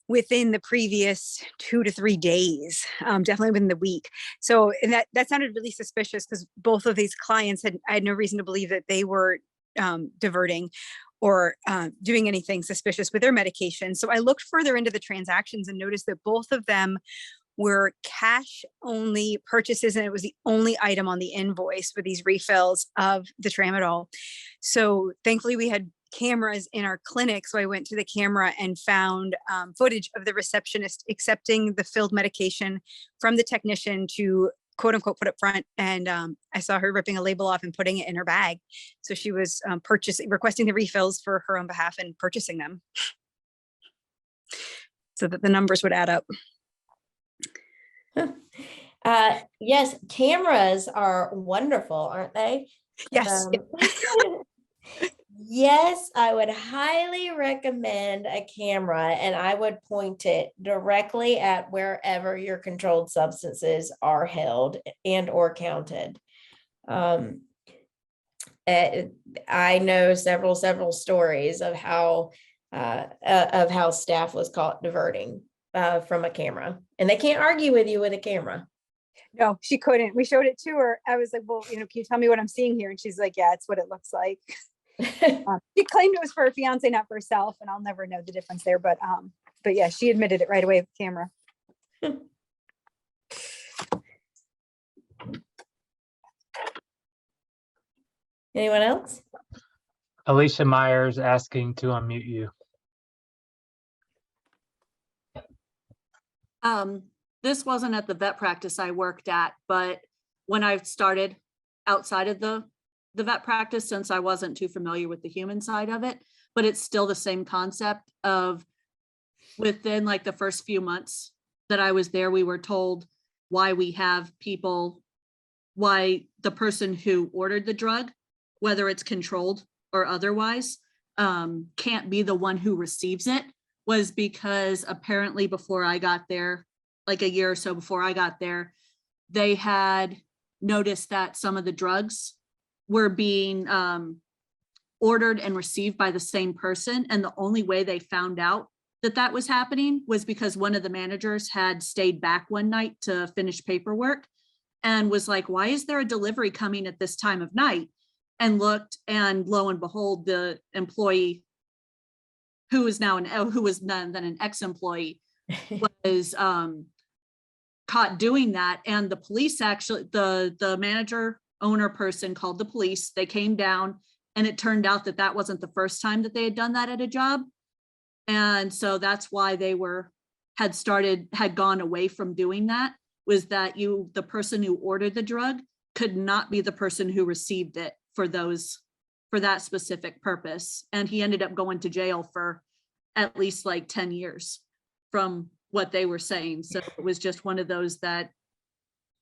within the previous 2 to 3 days, definitely within the week. So, and that sounded really suspicious, because both of these clients I had no reason to believe that they were diverting or doing anything suspicious with their medication. So I looked further into the transactions and noticed that both of them were cash only purchases, and it was the only item on the invoice for these refills of the tramadol. So thankfully we had cameras in our clinic. So I went to the camera and found footage of the receptionist accepting the filled medication from the technician to quote unquote put up front. And I saw her ripping a label off and putting it in her bag. So she was requesting the refills for her own behalf and purchasing them so that the numbers would add up. Yes, cameras are wonderful, aren't they? Yes. Yes, I would highly recommend a camera, and I would point it directly at wherever your controlled substances are held and or counted. I know several stories of how staff was caught diverting from a camera, and they can't argue with you with a camera. No, she couldn't. We showed it to her. I was like, well, can you tell me what I'm seeing here? And she's like, yeah, it's what it looks like. She claimed it was for her fiance, not for herself, and I'll never know the difference there. But yeah, she admitted it right away with the camera. Anyone else? Alicia Myers asking to unmute you. This wasn't at the vet practice I worked at, but when I started outside of the vet practice, since I wasn't too familiar with the human side of it, but it's still the same concept of within like the first few months that I was there, we were told why we have people, why the person who ordered the drug, whether it's controlled or otherwise, can't be the one who receives it, was because apparently before I got there, like a year or so before I got there, they had noticed that some of the drugs were being ordered and received by the same person. And the only way they found out that that was happening was because one of the managers had stayed back one night to finish paperwork and was like, why is there a delivery coming at this time of night? And looked, and lo and behold, the employee who is now who was then an ex-employee was caught doing that. And the police actually, the manager owner person called the police. They came down, and it turned out that that wasn't the first time that they had done that at a job. And so that's why they had gone away from doing that, was that the person who ordered the drug could not be the person who received it for that specific purpose. And he ended up going to jail for at least like 10 years from what they were saying. So it was just one of those that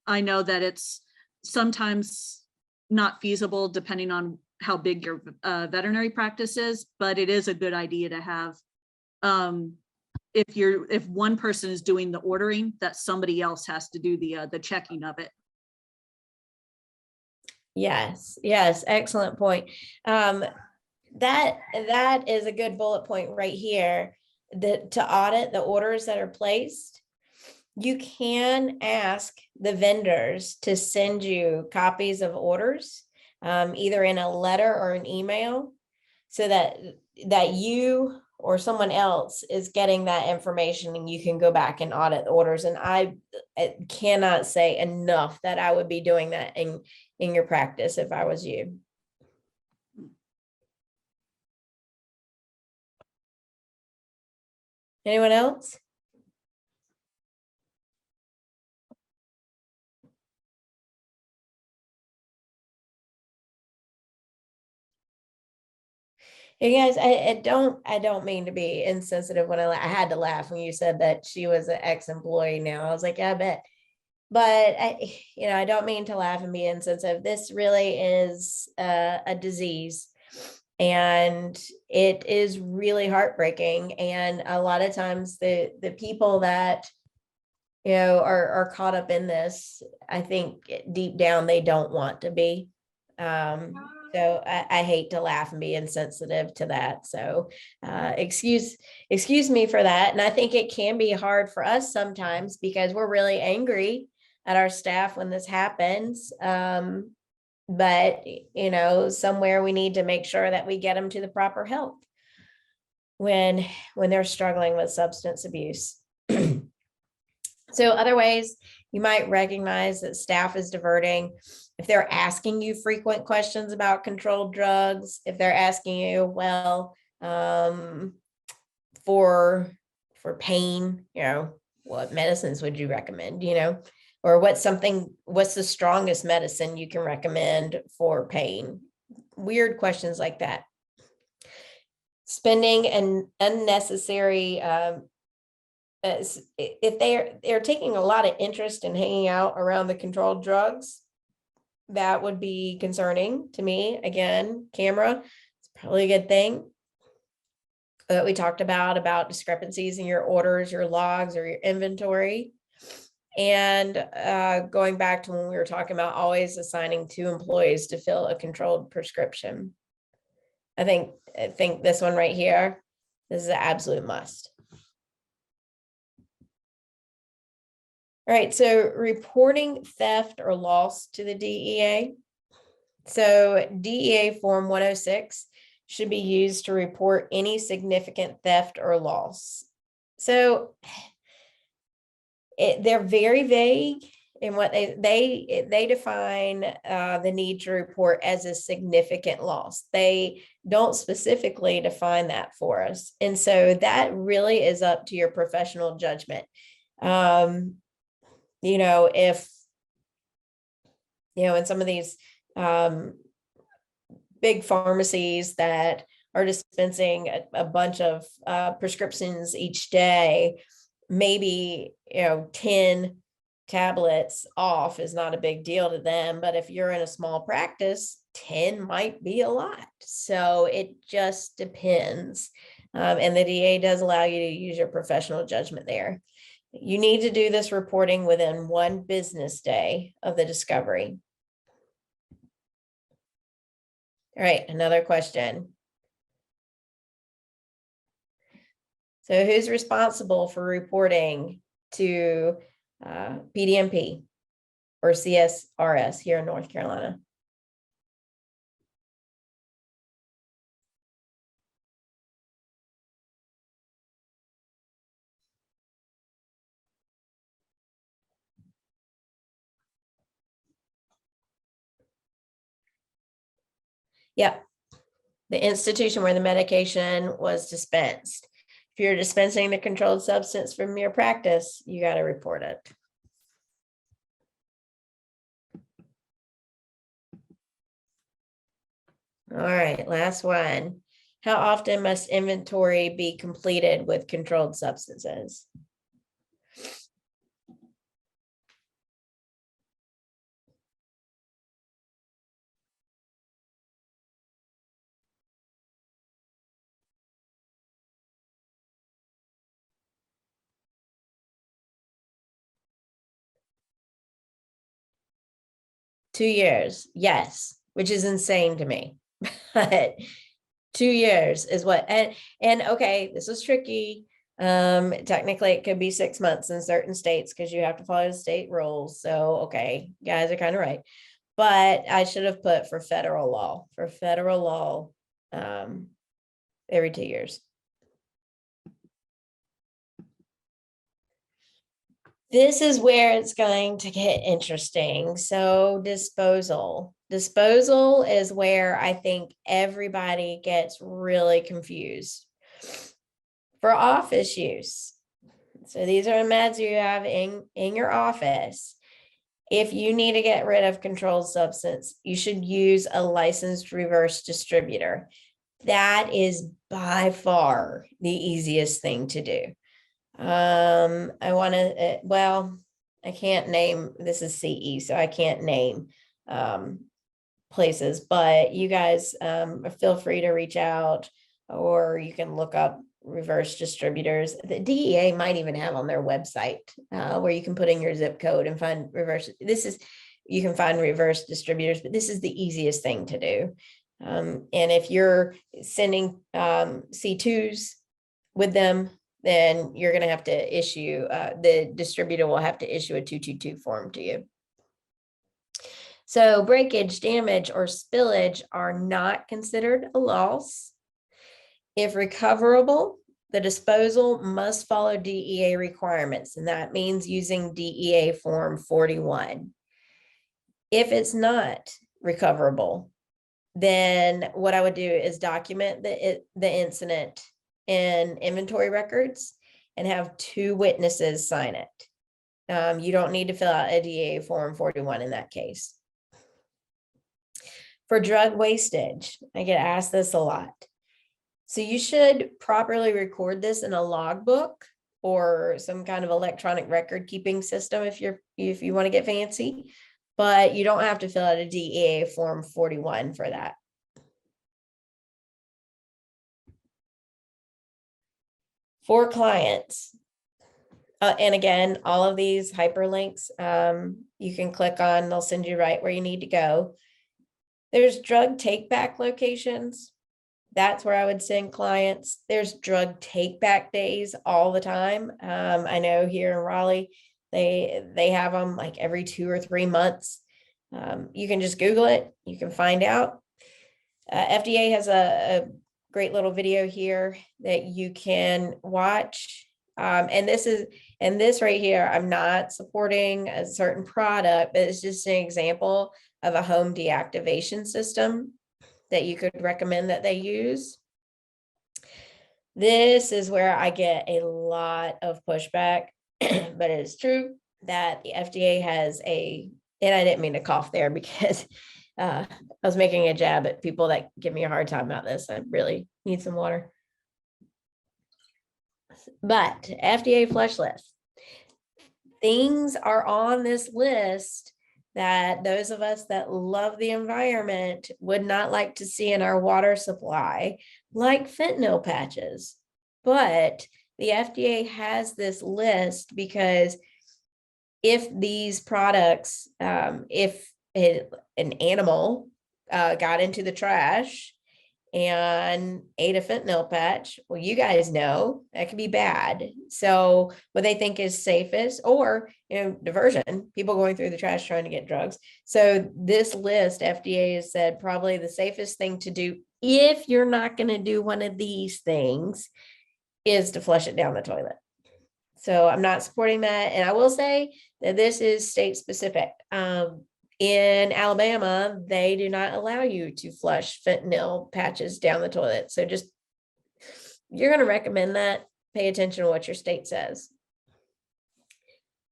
I know that it's sometimes not feasible depending on how big your veterinary practice is, but it is a good idea to have, if one person is doing the ordering, that somebody else has to do the checking of it. Yes, excellent point. That is a good bullet point right here. To audit the orders that are placed, you can ask the vendors to send you copies of orders, either in a letter or an email, so that you or someone else is getting that information, and you can go back and audit the orders. And I cannot say enough that I would be doing that in your practice if I was you. Anyone else? You guys, I don't mean to be insensitive when I had to laugh when you said that she was an ex-employee now. I was like, yeah, I bet. But I don't mean to laugh and be insensitive. This really is a disease, and it is really heartbreaking. And a lot of times the people that are caught up in this, I think deep down they don't want to be. So I hate to laugh and be insensitive to that. So excuse me for that. And I think it can be hard for us sometimes because we're really angry at our staff when this happens. But somewhere we need to make sure that we get them to the proper help when they're struggling with substance abuse. So other ways you might recognize that staff is diverting. If they're asking you frequent questions about controlled drugs, if they're asking you, well, for pain, what medicines would you recommend, or what's the strongest medicine you can recommend for pain? Weird questions like that. Spending an unnecessary, if they're taking a lot of interest in hanging out around the controlled drugs, that would be concerning to me. Again, camera, it's probably a good thing. That we talked about discrepancies in your orders, your logs, or your inventory. And going back to when we were talking about always assigning 2 employees to fill a controlled prescription. I think this one right here, this is an absolute must. All right, so reporting theft or loss to the DEA. So DEA Form 106 should be used to report any significant theft or loss. So they're very vague in what they define the need to report as a significant loss. They don't specifically define that for us. And so that really is up to your professional judgment. If, in some of these big pharmacies that are dispensing a bunch of prescriptions each day, maybe 10 tablets off is not a big deal to them, but if you're in a small practice, 10 might be a lot. So it just depends. And the DA does allow you to use your professional judgment there. You need to do this reporting within 1 business day of the discovery. All right, another question. So who's responsible for reporting to PDMP or CSRS here in North Carolina? Yep, the institution where the medication was dispensed. If you're dispensing the controlled substance from your practice, you got to report it. All right, last one. How often must inventory be completed with controlled substances? Two years, yes, which is insane to me. But 2 years is what, and okay, this is tricky. Technically it could be 6 months in certain states because you have to follow the state rules. So, okay, you guys are kind of right. But I should have put for federal law, every 2 years. This is where it's going to get interesting. So disposal is where I think everybody gets really confused. For office use, so these are meds you have in your office. If you need to get rid of controlled substance, you should use a licensed reverse distributor. That is by far the easiest thing to do. I can't name, this is CE, so I can't name places, but you guys feel free to reach out, or you can look up reverse distributors. The DEA might even have on their website where you can put in your zip code and find reverse. You can find reverse distributors, but this is the easiest thing to do. And if you're sending C2s with them, then you're going to have to issue, the distributor will have to issue a 222 form to you. So breakage, damage, or spillage are not considered a loss. If recoverable, The disposal must follow DEA requirements, and that means using DEA Form 41. If it's not recoverable, then what I would do is document the incident in inventory records and have 2 witnesses sign it. You don't need to fill out a DEA Form 41 in that case. For drug wastage, I get asked this a lot. So you should properly record this in a logbook or some kind of electronic record keeping system if you want to get fancy, but you don't have to fill out a DEA Form 41 for that. For clients, and again, all of these hyperlinks you can click on, they'll send you right where you need to go. There's drug take back locations. That's where I would send clients. There's drug take back days all the time. I know here in Raleigh, they have them like every 2 or 3 months. You can just Google it. You can find out. FDA has a great little video here that you can watch. And this right here, I'm not supporting a certain product, but it's just an example of a home deactivation system that you could recommend that they use. This is where I get a lot of pushback, but it is true that the FDA has and I didn't mean to cough there because I was making a jab at people that give me a hard time about this. I really need some water. But FDA flush list. Things are on this list that those of us that love the environment would not like to see in our water supply, like fentanyl patches. But the FDA has this list because if these products, if an animal got into the trash and ate a fentanyl patch, well, you guys know that could be bad. So what they think is safest, or diversion, people going through the trash trying to get drugs. So this list, FDA has said probably the safest thing to do if you're not going to do one of these things is to flush it down the toilet. So I'm not supporting that. And I will say that this is state specific. In Alabama, they do not allow you to flush fentanyl patches down the toilet. So just, you're going to recommend that, pay attention to what your state says.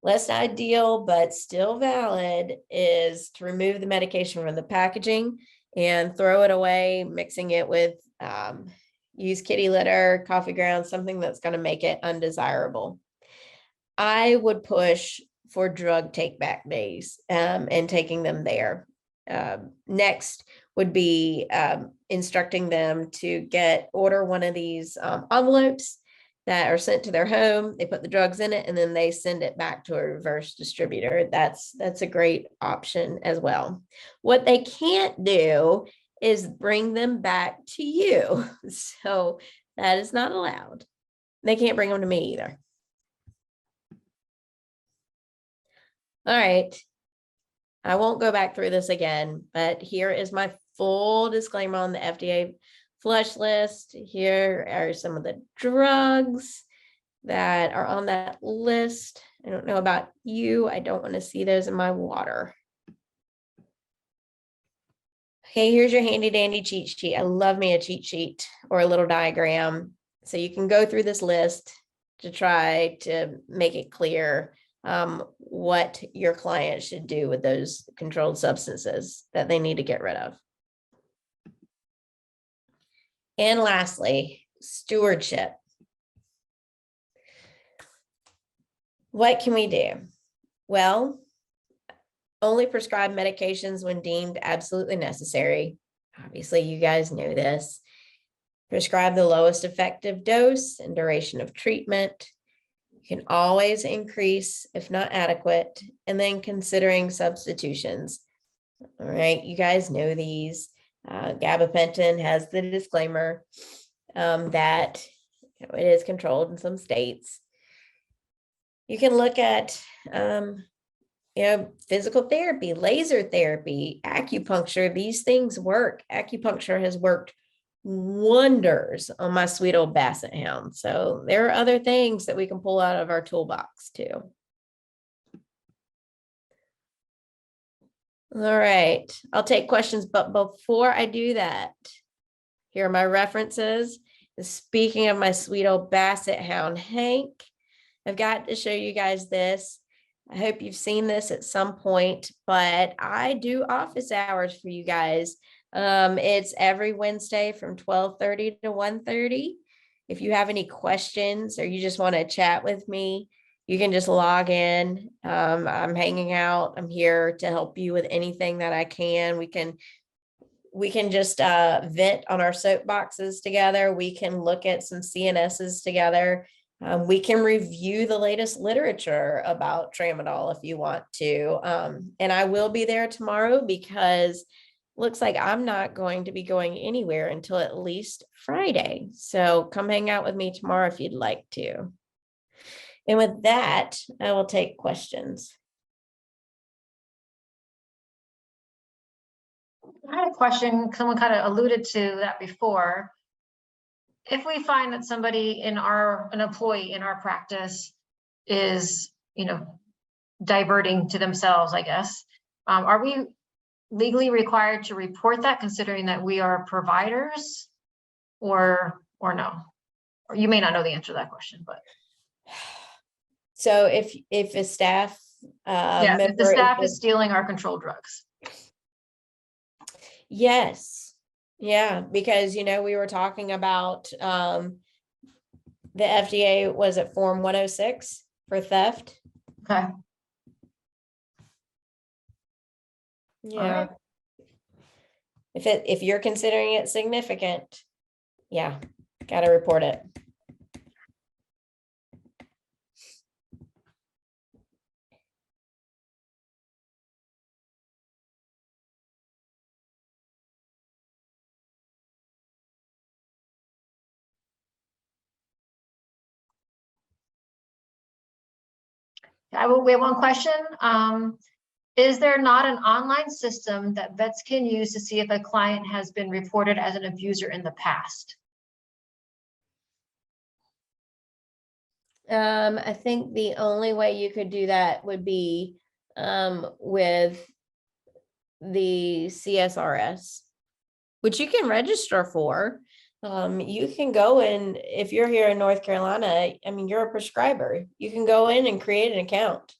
Less ideal, but still valid, is to remove the medication from the packaging and throw it away, mixing it with, use kitty litter, coffee grounds, something that's going to make it undesirable. I would push for drug take back days and taking them there. Next would be instructing them to order one of these envelopes that are sent to their home. They put the drugs in it and then they send it back to a reverse distributor. That's a great option as well. What they can't do is bring them back to you. So that is not allowed. They can't bring them to me either. All right, I won't go back through this again, but here is my full disclaimer on the FDA flush list. Here are some of the drugs that are on that list. I don't know about you. I don't want to see those in my water. Okay, here's your handy dandy cheat sheet. I love me a cheat sheet or a little diagram. So you can go through this list to try to make it clear what your client should do with those controlled substances that they need to get rid of. And lastly, stewardship. What can we do? Well, only prescribe medications when deemed absolutely necessary. Obviously, you guys know this. Prescribe the lowest effective dose and duration of treatment. You can always increase if not adequate, and then considering substitutions. All right, you guys know these. Gabapentin has the disclaimer that it is controlled in some states. You can look at physical therapy, laser therapy, acupuncture. These things work. Acupuncture has worked wonders on my sweet old Basset Hound. So there are other things that we can pull out of our toolbox too. All right, I'll take questions, but before I do that, here are my references. Speaking of my sweet old Basset Hound, Hank, I've got to show you guys this. I hope you've seen this at some point, but I do office hours for you guys. It's every Wednesday from 12:30 to 1:30. If you have any questions or you just want to chat with me, you can just log in. I'm hanging out. I'm here to help you with anything that I can. We can just vent on our soapboxes together. We can look at some CNSs together. We can review the latest literature about tramadol if you want to. And I will be there tomorrow because looks like I'm not going to be going anywhere until at least Friday. So come hang out with me tomorrow if you'd like to. And with that, I will take questions. I had a question, someone kind of alluded to that before. If we find that somebody an employee in our practice is, diverting to themselves, I guess, are we legally required to report that, considering that we are providers, or no? Or you may not know the answer to that question, but. So if a staff Yeah, if the member staff is stealing our controlled drugs. yes. Yeah, because we were talking about the FDA was at Form 106 for theft. Okay. Yeah. right. If you're considering it significant, yeah, gotta report it. We have one question. Is there not an online system that vets can use to see if a client has been reported as an abuser in the past? I think the only way you could do that would be with the CSRS, which you can register for. You can go in, if you're here in North Carolina, you're a prescriber. You can go in and create an account.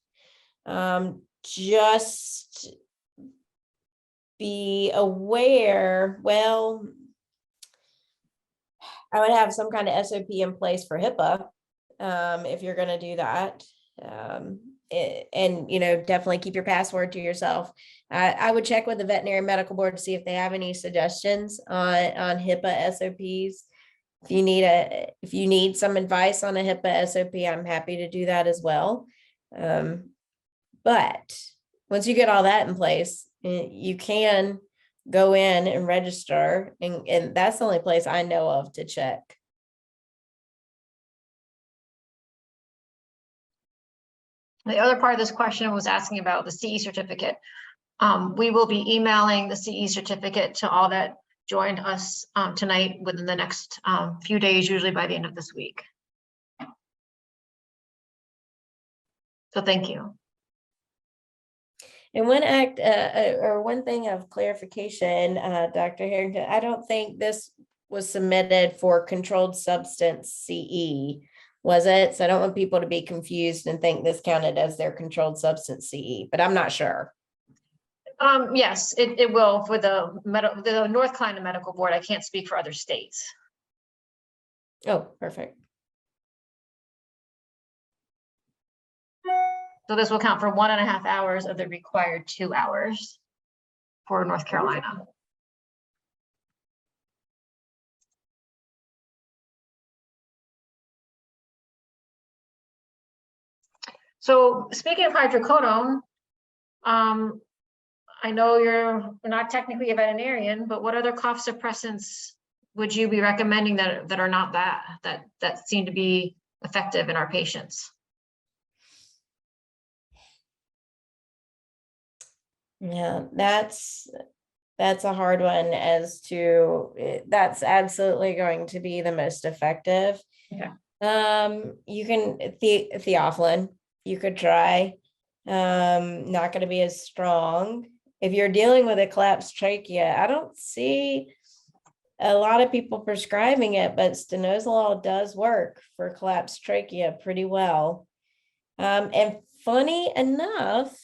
Just be aware, well, I would have some kind of SOP in place for HIPAA if you're going to do that. And definitely keep your password to yourself. I would check with the Veterinary Medical Board to see if they have any suggestions on HIPAA SOPs. If you need some advice on a HIPAA SOP, I'm happy to do that as well. But once you get all that in place, you can go in and register, and that's the only place I know of to check. The other part of this question was asking about the CE certificate. We will be emailing the CE certificate to all that joined us tonight within the next few days, usually by the end of this week. So thank you. And one thing of clarification, Dr. Harrington, I don't think this was submitted for controlled substance CE, was it? So I don't want people to be confused and think this counted as their controlled substance CE, but I'm not sure. Yes, it will for the North Carolina Medical Board. I can't speak for other states. Oh, perfect. So this will count for 1.5 hours of the required 2 hours for North Carolina. So speaking of hydrocodone, I know you're not technically a veterinarian, but what other cough suppressants would you be recommending that are not that seem to be effective in our patients? Yeah, that's That's a hard one as to, that's absolutely going to be the most effective. Okay. You can, Theophylline, you could try, not gonna be as strong. If you're dealing with a collapsed trachea, I don't see a lot of people prescribing it, but stanozolol does work for collapsed trachea pretty well. And funny enough,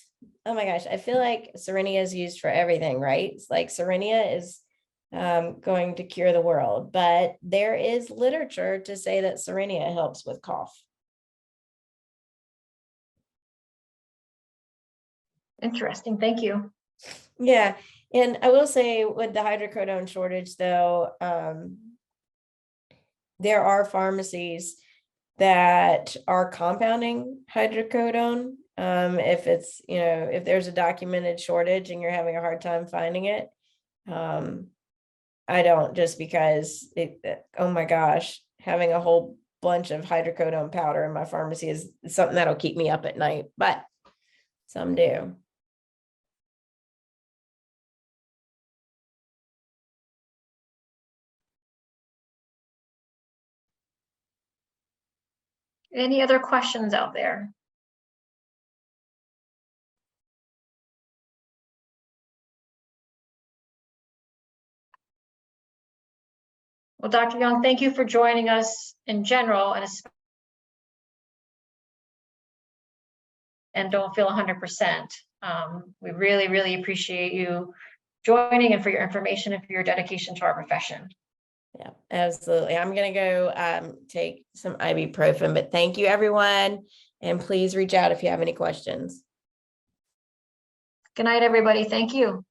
oh my gosh, I feel like Cerenia is used for everything, right? It's like Cerenia is going to cure the world, but there is literature to say that Cerenia helps with cough. Interesting. Thank you. Yeah, and I will say with the hydrocodone shortage, though, there are pharmacies that are compounding hydrocodone. If it's, if there's a documented shortage and you're having a hard time finding it, I don't, just because oh my gosh, having a whole bunch of hydrocodone powder in my pharmacy is something that'll keep me up at night, but some do. Any other questions out there? Well, Dr. Young, thank you for joining us in general and don't feel 100%. We really, really appreciate you joining and for your information and for your dedication to our profession. Yeah, absolutely. I'm going to go take some ibuprofen, but thank you, everyone. And please reach out if you have any questions. Good night, everybody. Thank you.